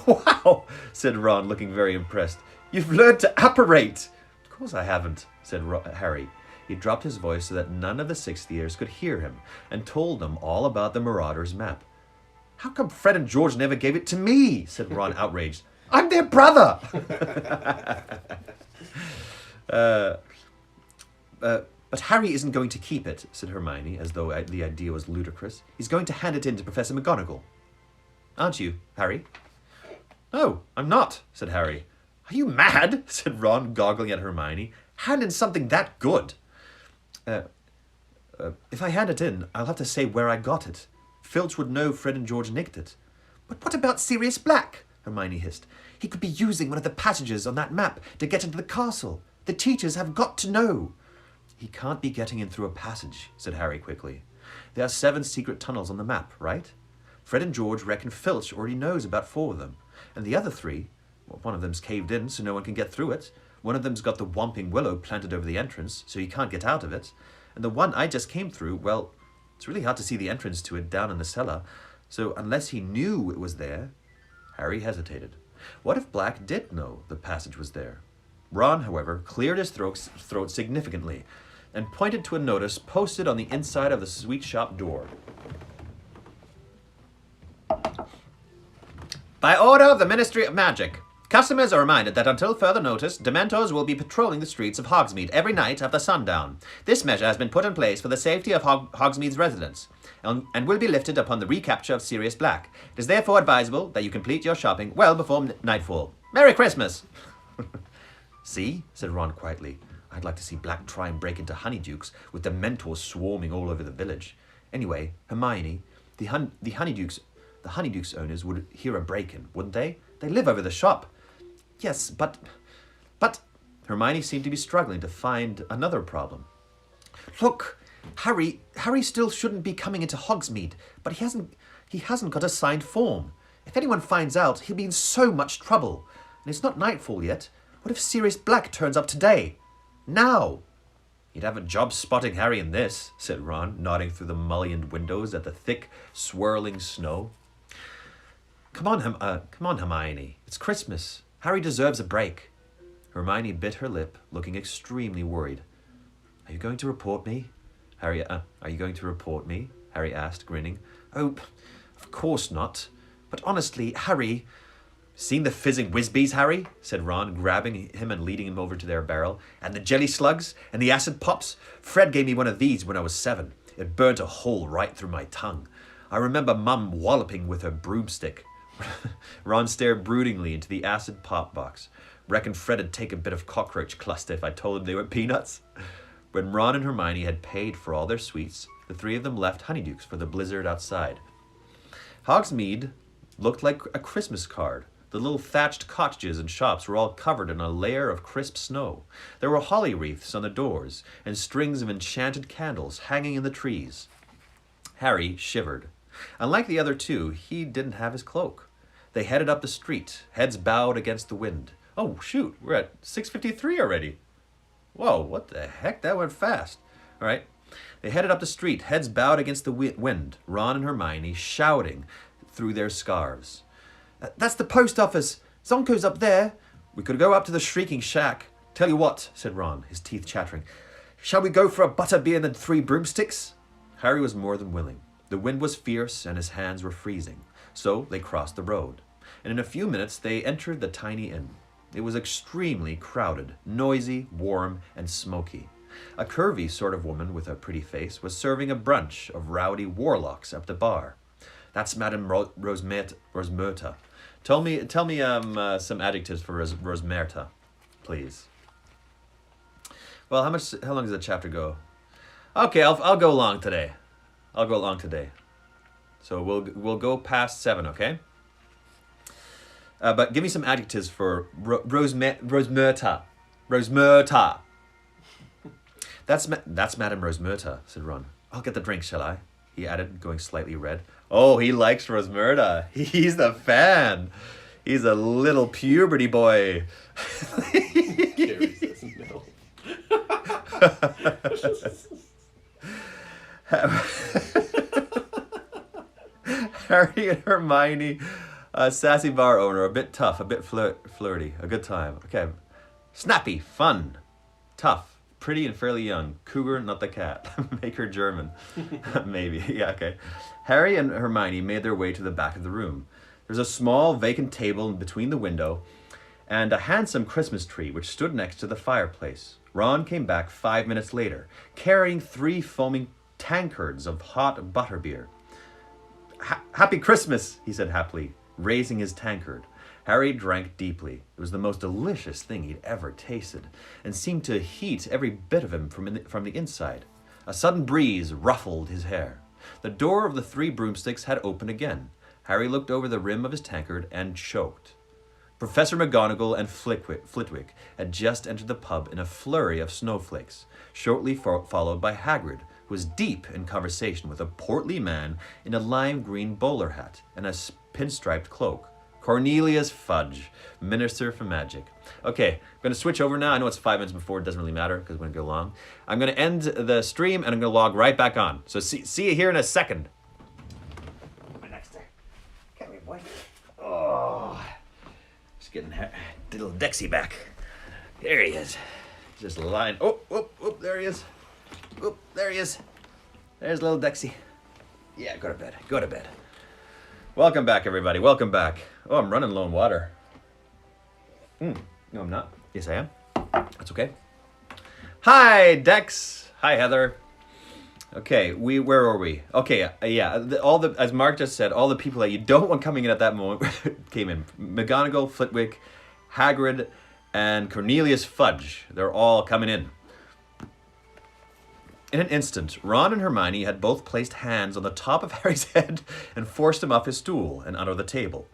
Wow, said Ron, looking very impressed. You've learned to apparate. Of course I haven't, said Harry. He dropped his voice so that none of the sixth years could hear him, and told them all about the Marauders' map. How come Fred and George never gave it to me? Said Ron, outraged. I'm their brother! But Harry isn't going to keep it, said Hermione, as though the idea was ludicrous. He's going to hand it in to Professor McGonagall. Aren't you, Harry? No, I'm not, said Harry. Are you mad? Said Ron, goggling at Hermione. Hand in something that good. If I hand it in, I'll have to say where I got it. Filch would know Fred and George nicked it. But what about Sirius Black? Hermione hissed. He could be using one of the passages on that map to get into the castle. The teachers have got to know. He can't be getting in through a passage, said Harry quickly. There are 7 secret tunnels on the map, right? Fred and George reckon Filch already knows about 4 of them. And the other 3, well, one of them's caved in so no one can get through it. One of them's got the Whomping Willow planted over the entrance so you can't get out of it. And the one I just came through, well, it's really hard to see the entrance to it down in the cellar. So unless he knew it was there... Harry hesitated. What if Black did know the passage was there? Ron, however, cleared his throat significantly and pointed to a notice posted on the inside of the sweet shop door. By order of the Ministry of Magic, customers are reminded that until further notice, Dementors will be patrolling the streets of Hogsmeade every night after sundown. This measure has been put in place for the safety of Hogsmeade's residents and will be lifted upon the recapture of Sirius Black. It is therefore advisable that you complete your shopping well before nightfall. Merry Christmas! See, said Ron quietly. I'd like to see Black try and break into Honeydukes with Dementors swarming all over the village. Anyway, Hermione, the Honeydukes owners would hear a break-in, wouldn't they? They live over the shop. Yes, but... Hermione seemed to be struggling to find another problem. Look, Harry still shouldn't be coming into Hogsmeade, but he hasn't got a signed form. If anyone finds out, he'll be in so much trouble. And it's not nightfall yet. What if Sirius Black turns up today? Now! You'd have a job spotting Harry in this, said Ron, nodding through the mullioned windows at the thick, swirling snow. Come on, Hermione. It's Christmas. Harry deserves a break. Hermione bit her lip, looking extremely worried. Are you going to report me? Are you going to report me? Harry asked, grinning. Oh, of course not. But honestly, Harry... Seen the fizzing whizbees, Harry? Said Ron, grabbing him and leading him over to their barrel. And the jelly slugs? And the acid pops? Fred gave me one of these when I was 7. It burnt a hole right through my tongue. I remember Mum walloping with her broomstick. Ron stared broodingly into the acid pop box. Reckon Fred'd take a bit of cockroach cluster if I told him they were peanuts. When Ron and Hermione had paid for all their sweets, the 3 of them left Honeydukes for the blizzard outside. Hogsmeade looked like a Christmas card. The little thatched cottages and shops were all covered in a layer of crisp snow. There were holly wreaths on the doors and strings of enchanted candles hanging in the trees. Harry shivered. Unlike the other 2, he didn't have his cloak. They headed up the street, heads bowed against the wind. Oh, shoot, we're at 6:53 already. Whoa, what the heck? That went fast. All right. They headed up the street, heads bowed against the wind, Ron and Hermione shouting through their scarves. That's the post office. Zonko's up there. We could go up to the Shrieking Shack. Tell you what, said Ron, his teeth chattering. Shall we go for a butterbeer and 3 broomsticks? Harry was more than willing. The wind was fierce and his hands were freezing. So they crossed the road. And in a few minutes they entered the tiny inn. It was extremely crowded, noisy, warm, and smoky. A curvy sort of woman with a pretty face was serving a brunch of rowdy warlocks up the bar. That's Madame Rosmerta. Tell me some adjectives for Rosmerta, please. Well, how long does the chapter go? Okay, I'll go along today. So we'll go past 7, okay? But give me some adjectives for Rosmerta. Rosmerta. That's Madame Rosmerta, said Ron. I'll get the drink, shall I? He added, going slightly red. Oh, he likes Rosmerta. He's the fan. He's a little puberty boy.
Gary says no.
Harry and Hermione, sassy bar owner, a bit tough, a bit flirty, a good time. Okay. Snappy, fun, tough, pretty and fairly young. Cougar, not the cat. Make her German. Maybe. Yeah, okay. Harry and Hermione made their way to the back of the room. There's a small vacant table between the window and a handsome Christmas tree which stood next to the fireplace. Ron came back 5 minutes later, carrying 3 foaming tankards of hot butterbeer. Happy Christmas, he said happily, raising his tankard. Harry drank deeply. It was the most delicious thing he'd ever tasted, and seemed to heat every bit of him from the inside. A sudden breeze ruffled his hair. The door of the 3 broomsticks had opened again. Harry looked over the rim of his tankard and choked. Professor McGonagall and Flitwick had just entered the pub in a flurry of snowflakes, shortly followed by Hagrid, who was deep in conversation with a portly man in a lime green bowler hat and a pinstriped cloak. Cornelius Fudge, Minister for Magic. Okay, I'm going to switch over now. I know it's 5 minutes before. It doesn't really matter because we're going to go long. I'm going to end the stream and I'm going to log right back on. So see you here in a second. My next day. Come here, boy. Oh, just getting little Dexy back. There he is. Just lying. Oh, there he is. Oh, there he is. There's little Dexy. Yeah, go to bed. Go to bed. Welcome back, everybody. Welcome back. Oh, I'm running low on water. No, I'm not. Yes, I am. That's okay. Hi, Dex. Hi, Heather. Okay, where were we? Okay, yeah. As Mark just said, all the people that you don't want coming in at that moment came in. McGonagall, Flitwick, Hagrid, and Cornelius Fudge. They're all coming in. In an instant, Ron and Hermione had both placed hands on the top of Harry's head and forced him off his stool and under the table.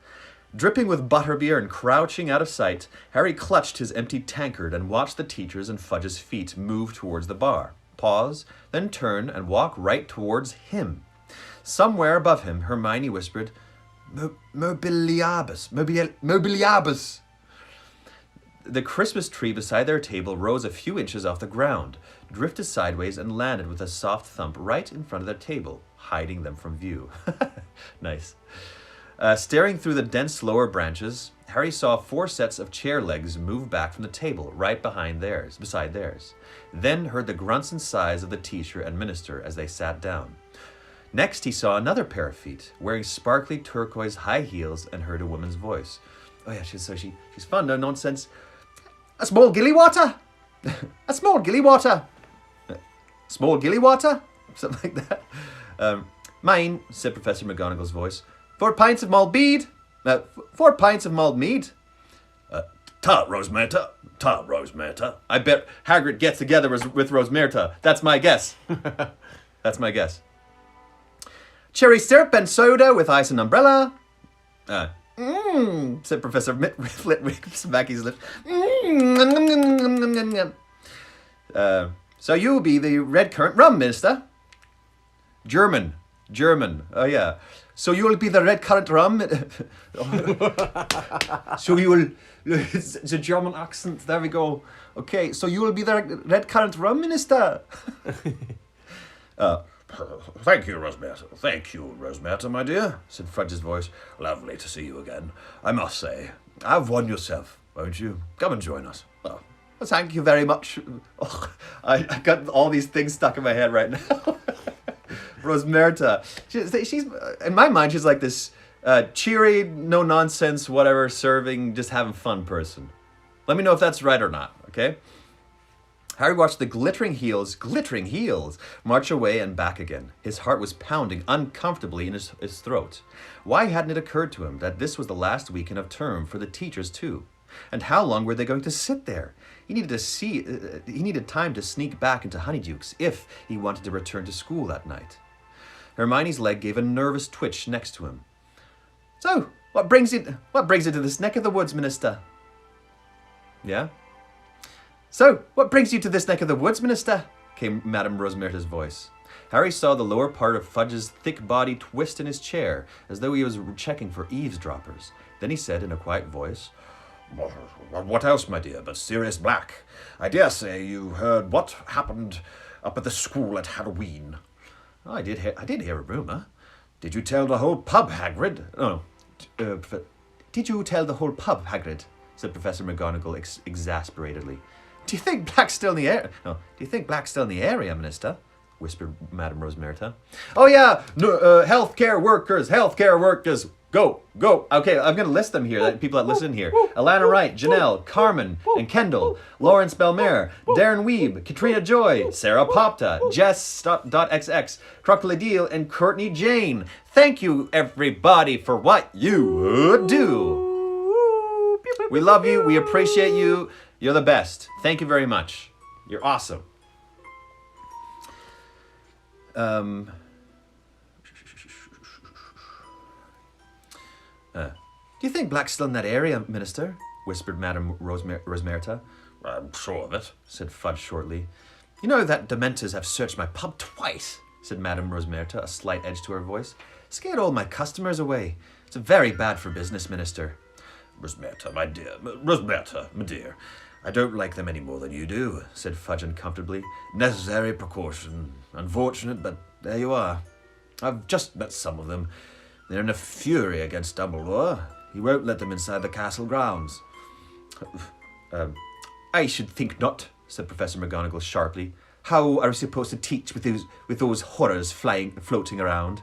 Dripping with butterbeer and crouching out of sight, Harry clutched his empty tankard and watched the teacher's and Fudge's feet move towards the bar, pause, then turn and walk right towards him. Somewhere above him, Hermione whispered, Mobiliabus. The Christmas tree beside their table rose a few inches off the ground, drifted sideways, and landed with a soft thump right in front of their table, hiding them from view. Nice. Staring through the dense lower branches, Harry saw 4 sets of chair legs move back from the table, right beside theirs. Then heard the grunts and sighs of the teacher and minister as they sat down. Next, he saw another pair of feet, wearing sparkly turquoise high heels, and heard a woman's voice. Oh yeah, she's fun, no nonsense. A small gilly water! A small gilly water! Small gilly water? Something like that. Mine, said Professor McGonagall's voice. 4 pints of mulled mead. 4 pints of mulled mead. Ta, Rosemerta. Ta, Rosemerta. I bet Hagrid gets together with Rosemerta. That's my guess. That's my guess. Cherry syrup and soda with ice and umbrella. Said Professor Flitwick, smacking his lips. So you'll be the red currant rum, Minister. German. Oh yeah. So you will be the red currant rum. So you will. It's a German accent. There we go. Okay. So you will be the red currant rum, Minister.
Thank you, Rosemerta, my dear, said Fudge's voice. Lovely to see you again. I must say, have one yourself, won't you? Come and join us.
Well, thank you very much. Oh, I got all these things stuck in my head right now. Rosemerta. She's in my mind, she's like this cheery, no nonsense, whatever, serving, just having fun person. Let me know if that's right or not, okay? Harry watched the glittering heels, march away and back again. His heart was pounding uncomfortably in his throat. Why hadn't it occurred to him that this was the last weekend of term for the teachers too? And how long were they going to sit there? He needed time to sneak back into Honeydukes if he wanted to return to school that night. Hermione's leg gave a nervous twitch next to him. So, what brings you to this neck of the woods, Minister? Yeah? So, what brings you to this neck of the woods, Minister? Came Madame Rosemerta's voice. Harry saw the lower part of Fudge's thick body twist in his chair, as though he was checking for eavesdroppers. Then he said in a quiet voice,
What else, my dear, but Sirius Black? I dare say you heard what happened up at the school at Halloween.
Oh, I did hear a rumour.
Did you tell the whole pub, Hagrid?
Oh, did you tell the whole pub, Hagrid? Said Professor McGonagall exasperatedly. Do you think Black's still in the air? No. Do you think Black's still in the area, Minister? Whispered Madame Rosemerta. Oh yeah, no, healthcare workers. Go. Okay, I'm going to list them here, people that listen here. Alana Wright, Janelle, Carmen, and Kendall, Lawrence Belmare, Darren Weeb, Katrina Joy, Sarah Popta, Jess.xx, Crocodile, and Courtney Jane. Thank you, everybody, for what you do. We love you. We appreciate you. You're the best. Thank you very much. You're awesome. Do you think Black's still in that area, Minister? Whispered Madame Rosmerta.
I'm sure of it,
said Fudge shortly. You know that Dementors have searched my pub twice, said Madame Rosmerta, a slight edge to her voice. Scared all my customers away. It's very bad for business, Minister.
Rosmerta, my dear. Rosmerta, my dear.
I don't like them any more than you do, said Fudge uncomfortably. Necessary precaution. Unfortunate, but there you are. I've just met some of them. They're in a fury against Dumbledore. He won't let them inside the castle grounds. I should think not, said Professor McGonagall sharply. How are we supposed to teach with those horrors floating around?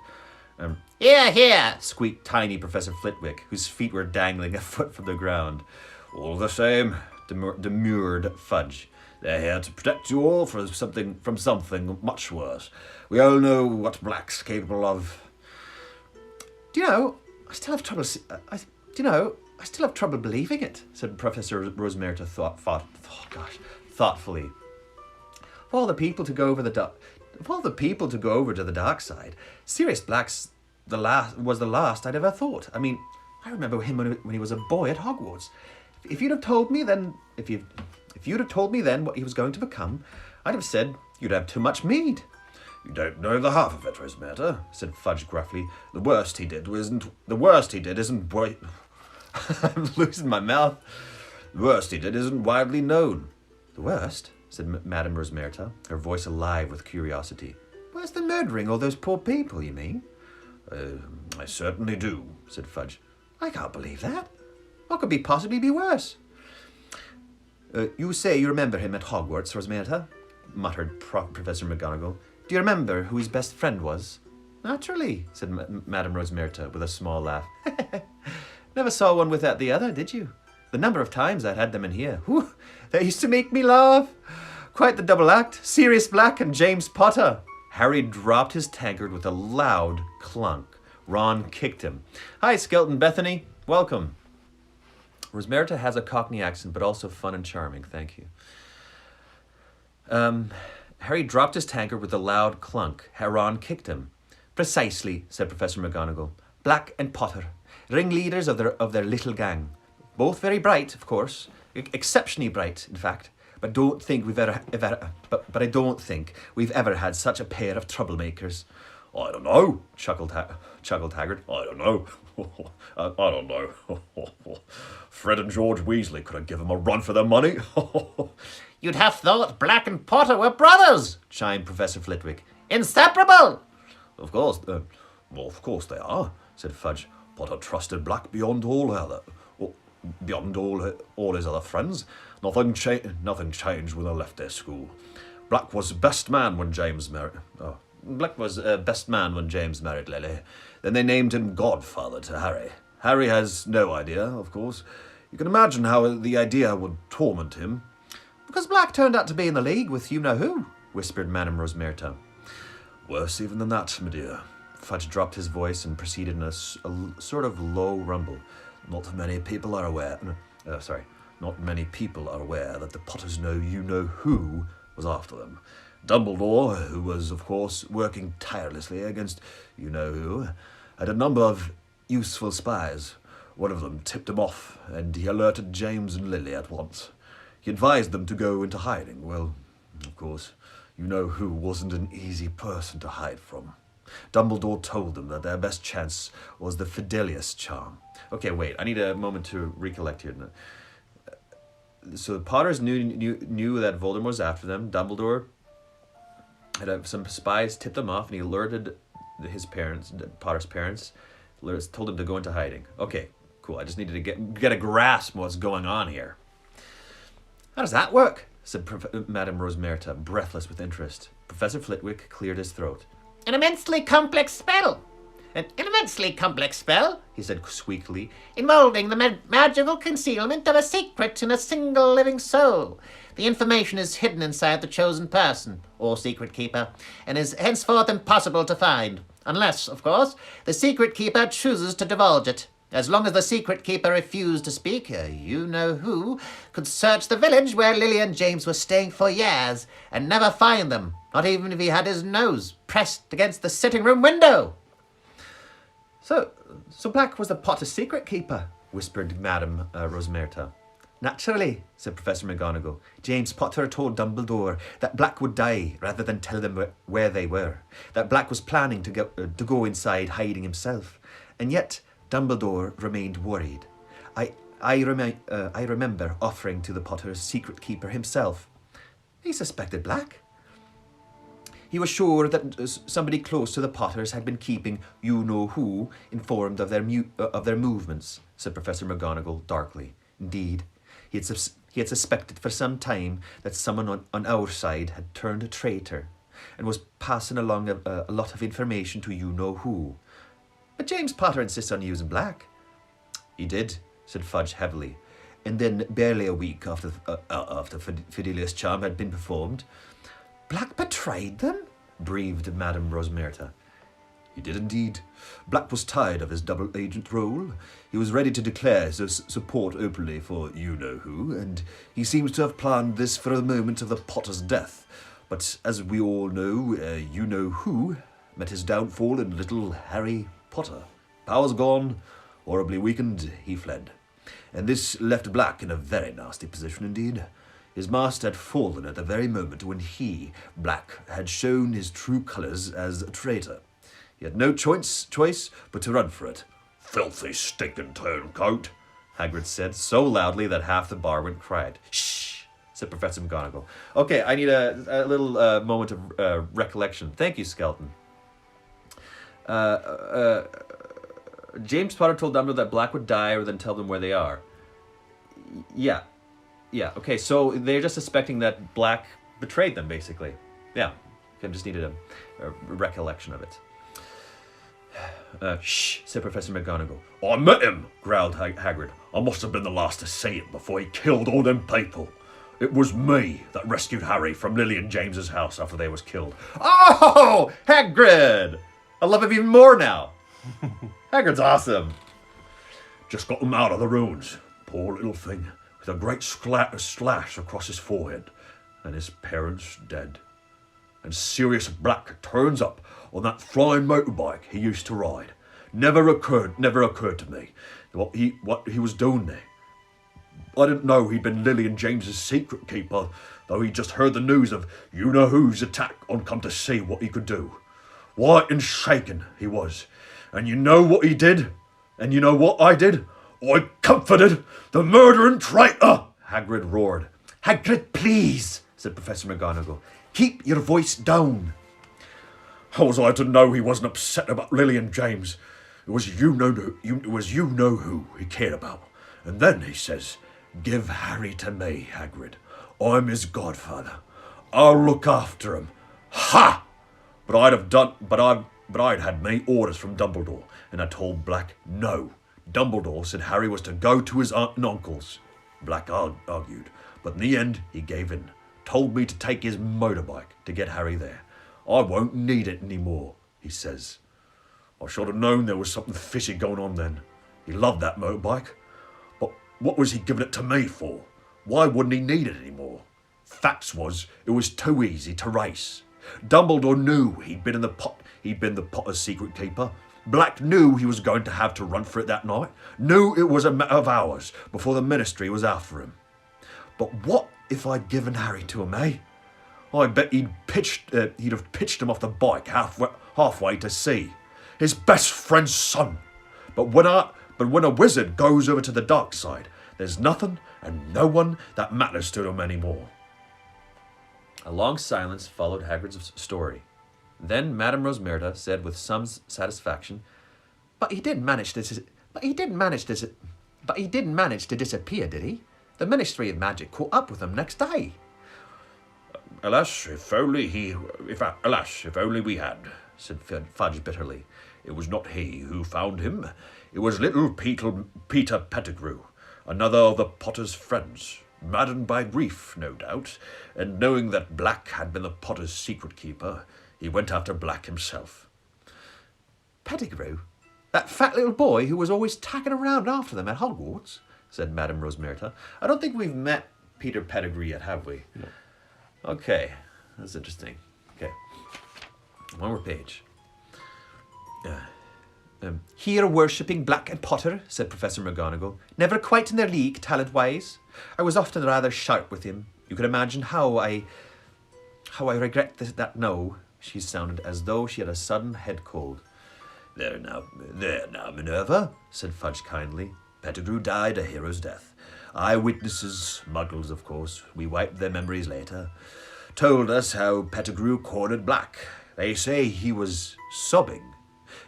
Hear, hear,
squeaked tiny Professor Flitwick, whose feet were dangling a foot from the ground.
All the same,
demurred Fudge.
They're here to protect you all from something much worse. We all know what Black's capable of.
Do you know, I still have trouble. I still have trouble believing it," said Professor Rosmerta thoughtfully. Of all the people to go over to the dark side, Sirius Black's was the last I'd ever thought. I mean, I remember him when he was a boy at Hogwarts. If you'd have told me then what he was going to become, I'd have said you'd have too much mead.
You don't know the half of it, Rosmerta,
said Fudge gruffly. The worst he did isn't boy. I'm losing my mouth.
The worst he did isn't widely known.
The worst? Said Madame Rosmerta, her voice alive with curiosity. Worse than murdering all those poor people, you mean?
I certainly do,
said Fudge. I can't believe that. What could possibly be worse? You say you remember him at Hogwarts, Rosmerta? Muttered Professor McGonagall. Do you remember who his best friend was? Naturally, said Madame Rosmerta with a small laugh. Never saw one without the other, did you? The number of times I'd had them in here. Whew, they used to make me laugh. Quite the double act. Sirius Black and James Potter. Harry dropped his tankard with a loud clunk. Ron kicked him. Hi, Skelton Bethany. Welcome. Rosmerta has a Cockney accent, but also fun and charming. Thank you. Harry dropped his tankard with a loud clunk. Ron kicked him. Precisely, said Professor McGonagall. Black and Potter, ringleaders of their little gang. Both very bright, of course, exceptionally bright, in fact. But I don't think we've ever had such a pair of troublemakers.
I don't know, chuckled Hagrid. I don't know. I don't know. Fred and George Weasley could have given them a run for their money.
You'd have thought Black and Potter were brothers,
chimed Professor Flitwick.
Inseparable.
Of course they are, said Fudge. Potter trusted Black beyond all his other friends. Nothing changed when they left their school. Black was best man when James married Lily. Then they named him godfather to Harry. Harry has no idea, of course. You can imagine how the idea would torment him.
Because Black turned out to be in the league with you-know-who, whispered Madame Rosmerta.
Worse even than that, my dear.
Fudge dropped his voice and proceeded in a sort of low rumble.
Not many people are aware that the Potters know you-know-who was after them. Dumbledore, who was, of course, working tirelessly against you-know-who, had a number of useful spies. One of them tipped him off, and he alerted James and Lily at once. He advised them to go into hiding. Well, of course, you-know-who wasn't an easy person to hide from. Dumbledore told them that their best chance was the Fidelius charm.
Okay, wait, I need a moment to recollect here. So the Potters knew that Voldemort was after them. Dumbledore had some spies tip them off, and he alerted his parents, Potter's parents, told them to go into hiding. Okay, cool. I just needed to get a grasp of what's going on here. How does that work? Said Madame Rosmerta, breathless with interest. Professor Flitwick cleared his throat.
An immensely complex spell, he said squeakily, involving the magical concealment of a secret in a single living soul. The information is hidden inside the chosen person, or secret keeper, and is henceforth impossible to find, unless, of course, the secret keeper chooses to divulge it. As long as the secret keeper refused to speak, you-know-who could search the village where Lily and James were staying for years and never find them, not even if he had his nose pressed against the sitting room window.
So Black was the Potter's secret keeper, whispered Madame Rosmerta. Naturally, said Professor McGonagall. James Potter told Dumbledore that Black would die rather than tell them where they were. That Black was planning to go inside hiding himself. And yet, Dumbledore remained worried. I remember offering to the Potter's secret keeper himself. He suspected Black. He was sure that somebody close to the Potters had been keeping you-know-who informed of their movements, said Professor McGonagall darkly. Indeed, he had suspected for some time that someone on our side had turned a traitor and was passing along a lot of information to you-know-who. But James Potter insists on using Black. He did, said Fudge heavily, and then barely a week after Fidelius' charm had been performed, Black betrayed them? Breathed Madame Rosmerta. He did indeed. Black was tired of his double agent role. He was ready to declare his support openly for you-know-who, and he seems to have planned this for the moment of the Potter's death. But as we all know, you-know-who met his downfall in little Harry Potter. Powers gone, horribly weakened, he fled. And this left Black in a very nasty position indeed. His master had fallen at the very moment when he, Black, had shown his true colours as a traitor. He had no choice but to run for it. Filthy, stinking turncoat, Hagrid said so loudly that half the bar went quiet. Shh, said Professor McGonagall. Okay, I need a little moment of recollection. Thank you, Skeleton. James Potter told Dumbledore that Black would die or then tell them where they are. Yeah, okay, so they're just suspecting that Black betrayed them, basically. Yeah, I just needed a recollection of it. Shh, said Professor McGonagall. I met him, growled Hagrid. I must have been the last to see him before he killed all them people. It was me that rescued Harry from Lily and James's house after they was killed. Oh, Hagrid! I love him even more now. Hagrid's awesome.
Just got him out of the ruins. Poor little thing, with a great slash across his forehead, and his parents dead. And Sirius Black turns up on that flying motorbike he used to ride. Never occurred to me what he was doing there. I didn't know he'd been Lily and James's secret keeper, though he just heard the news of you-know-who's attack on come to see what he could do. White and shaken he was. And you know what he did? And you know what I did? I comforted the murdering traitor! Hagrid roared.
Hagrid, please, said Professor McGonagall. Keep your voice down.
How was I to know he wasn't upset about Lily and James? It was you-know-who he cared about. And then he says, give Harry to me, Hagrid. I'm his godfather. I'll look after him. Ha! But I'd had many orders from Dumbledore, and I told Black no. Dumbledore said Harry was to go to his aunt and uncle's. Black argued, but in the end he gave in. Told me to take his motorbike to get Harry there. I won't need it anymore, he says. I should have known there was something fishy going on then. He loved that motorbike. But what was he giving it to me for? Why wouldn't he need it anymore? Facts was, it was too easy to race. Dumbledore knew he'd been the Potter's secret keeper. Black knew he was going to have to run for it that night. Knew it was a matter of hours before the Ministry was after him. But what if I'd given Harry to him, eh? I bet he'd have pitched him off the bike halfway to sea. His best friend's son. But when a wizard goes over to the dark side, there's nothing and no one that matters to him anymore.
A long silence followed Hagrid's story. Then Madame Rosmerta said with some satisfaction, But he didn't manage to disappear, did he? The Ministry of Magic caught up with him next day.
Alas, if only we had, said Fudge bitterly. It was not he who found him. It was little Peter Pettigrew, another of the Potter's friends, maddened by grief, no doubt, and knowing that Black had been the Potter's secret keeper, he went after Black himself.
Pettigrew? That fat little boy who was always tagging around after them at Hogwarts? Said Madame Rosmerta. I don't think we've met Peter Pettigrew yet, have we?
No.
Okay, that's interesting. Okay, one more page. Here worshipping Black and Potter, said Professor McGonagall. Never quite in their league, talent-wise. I was often rather sharp with him. You can imagine how I regret that now. She sounded as though she had a sudden head cold. There now, Minerva, said Fudge kindly. Pettigrew died a hero's death. Eyewitnesses, muggles of course, we wiped their memories later, told us how Pettigrew cornered Black. They say he was sobbing.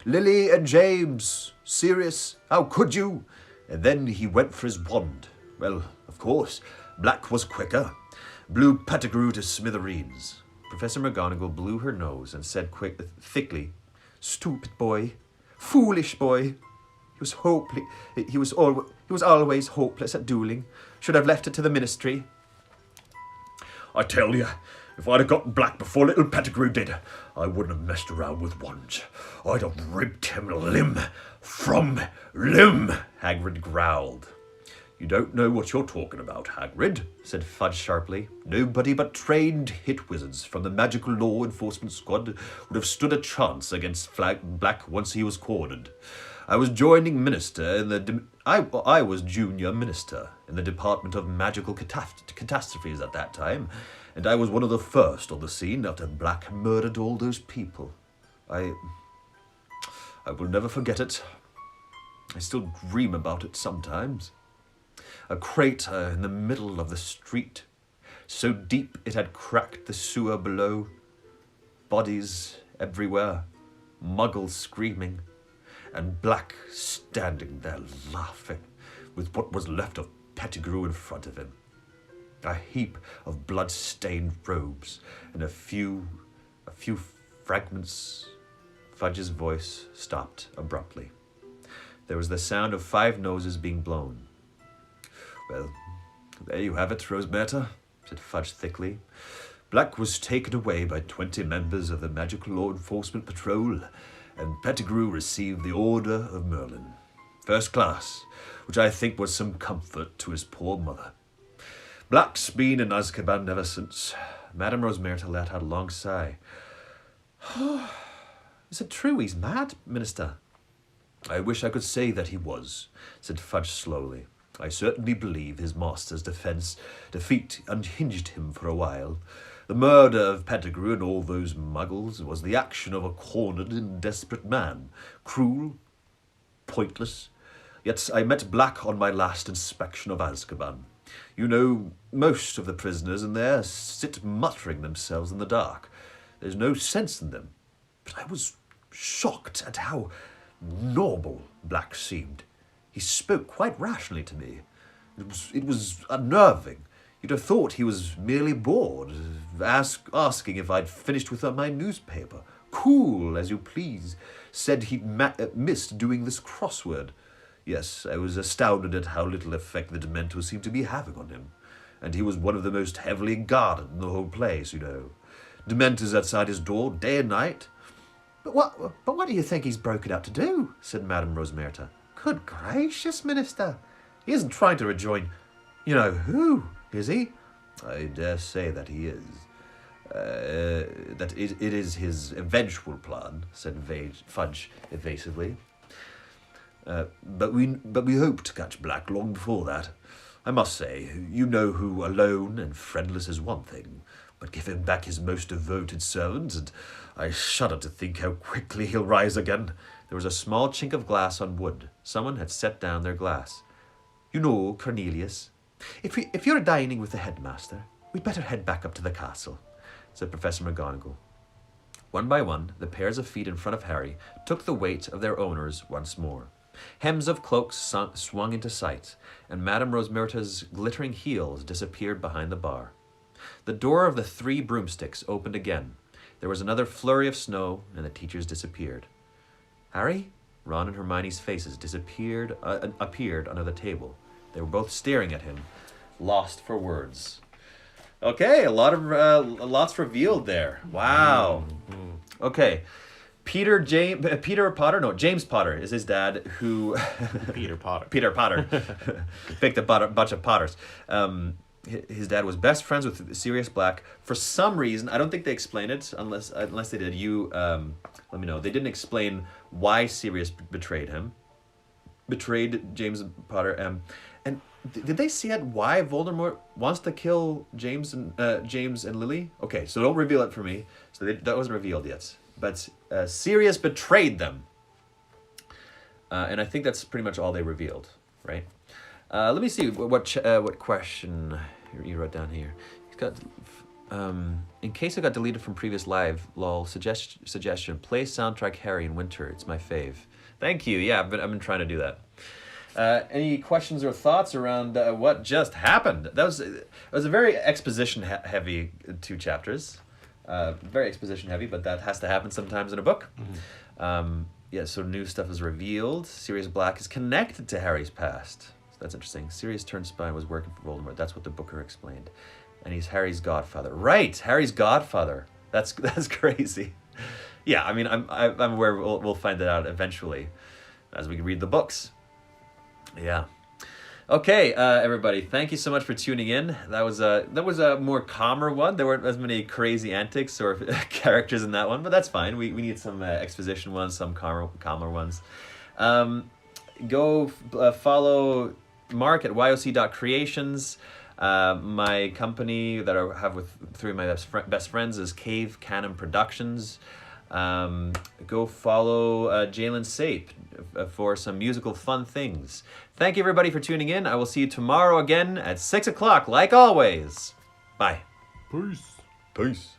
Lily and James, serious, how could you? And then he went for his wand. Well, of course, Black was quicker. Blew Pettigrew to smithereens. Professor McGonagall blew her nose and said thickly, Stupid boy, foolish boy. He was always hopeless at dueling. Should have left it to the ministry.
I tell you, if I'd have gotten Black before little Pettigrew did, I wouldn't have messed around with wands. I'd have ripped him limb from limb, Hagrid growled. You don't know what you're talking about, Hagrid, said Fudge sharply. Nobody but trained hit wizards from the magical law enforcement squad would have stood a chance against Black once he was cornered. I was junior minister in the Department of Magical Catastrophes at that time, and I was one of the first on the scene after Black murdered all those people. I will never forget it. I still dream about it sometimes. A crater in the middle of the street, so deep it had cracked the sewer below. Bodies everywhere, muggles screaming, and Black standing there laughing, with what was left of Pettigrew in front of him. A heap of blood-stained robes, and a few fragments. Fudge's voice stopped abruptly. There was the sound of 5 noses being blown. Well, there you have it, Rosemerta, said Fudge thickly. Black was taken away by 20 members of the Magical Law Enforcement Patrol, and Pettigrew received the Order of Merlin. First class, which I think was some comfort to his poor mother. Black's been in Azkaban ever since. Madame Rosemerta let out a long sigh. Is it true he's mad, Minister? I wish I could say that he was, said Fudge slowly. I certainly believe his master's defeat unhinged him for a while. The murder of Pettigrew and all those muggles was the action of a cornered and desperate man. Cruel, pointless. Yet I met Black on my last inspection of Azkaban. You know, most of the prisoners in there sit muttering themselves in the dark. There's no sense in them. But I was shocked at how normal Black seemed. He spoke quite rationally to me. It was unnerving. You'd have thought he was merely bored, asking if I'd finished with my newspaper. Cool, as you please. Said he'd missed doing this crossword. Yes, I was astounded at how little effect the Dementors seemed to be having on him. And he was one of the most heavily guarded in the whole place, you know. Dementors outside his door, day and night. But what do you think he's broken out to do? Said Madame Rosemerta. Good gracious, Minister. He isn't trying to rejoin you-know-who, is he? I dare say that he is. That it is his eventual plan, said Fudge evasively. But we hope to catch Black long before that. I must say, you-know-who alone and friendless is one thing, but give him back his most devoted servant, and I shudder to think how quickly he'll rise again. There was a small chink of glass on wood. Someone had set down their glass. You know, Cornelius, if you're dining with the headmaster, we'd better head back up to the castle, said Professor McGonagall. One by one, the pairs of feet in front of Harry took the weight of their owners once more. Hems of cloaks swung into sight, and Madame Rosemerta's glittering heels disappeared behind the bar. The door of the 3 broomsticks opened again. There was another flurry of snow, and the teachers disappeared. Harry? Ron and Hermione's faces appeared under the table. They were both staring at him, lost for words. Okay, lots revealed there. Wow. Okay, James Potter is his dad, who
Peter Potter.
Peter Potter picked a bunch of Potters. his dad was best friends with Sirius Black for some reason. I don't think they explain it unless they did. You let me know. They didn't explain why Sirius betrayed James Potter. And did they say why Voldemort wants to kill James and Lily? Okay, so don't reveal it for me. So that wasn't revealed yet. But Sirius betrayed them, and I think that's pretty much all they revealed, right? Let me see what question you wrote down here. He's got. In case it got deleted from previous live, lol. Suggestion: play soundtrack Harry in Winter. It's my fave. Thank you. Yeah, I've been trying to do that. Any questions or thoughts around what just happened? It was a very exposition heavy 2 chapters. Very exposition heavy, but that has to happen sometimes in a book. Yeah, so new stuff is revealed. Sirius Black is connected to Harry's past. So that's interesting. Sirius turned spy and was working for Voldemort. That's what the booker explained. And he's Harry's godfather. Right, Harry's godfather. That's crazy. Yeah, I mean, I'm aware we'll find that out eventually as we read the books. Yeah. Okay, everybody, thank you so much for tuning in. That was a more calmer one. There weren't as many crazy antics or characters in that one, but that's fine. We need some exposition ones, some calmer ones. Go follow Mark at yoc.creations. My company that I have with 3 of my best friends is Cave Cannon Productions. Go follow Jalen Sape for some musical fun things. Thank you everybody for tuning in. I will see you tomorrow again at 6 o'clock, like always. Bye.
Peace.
Peace.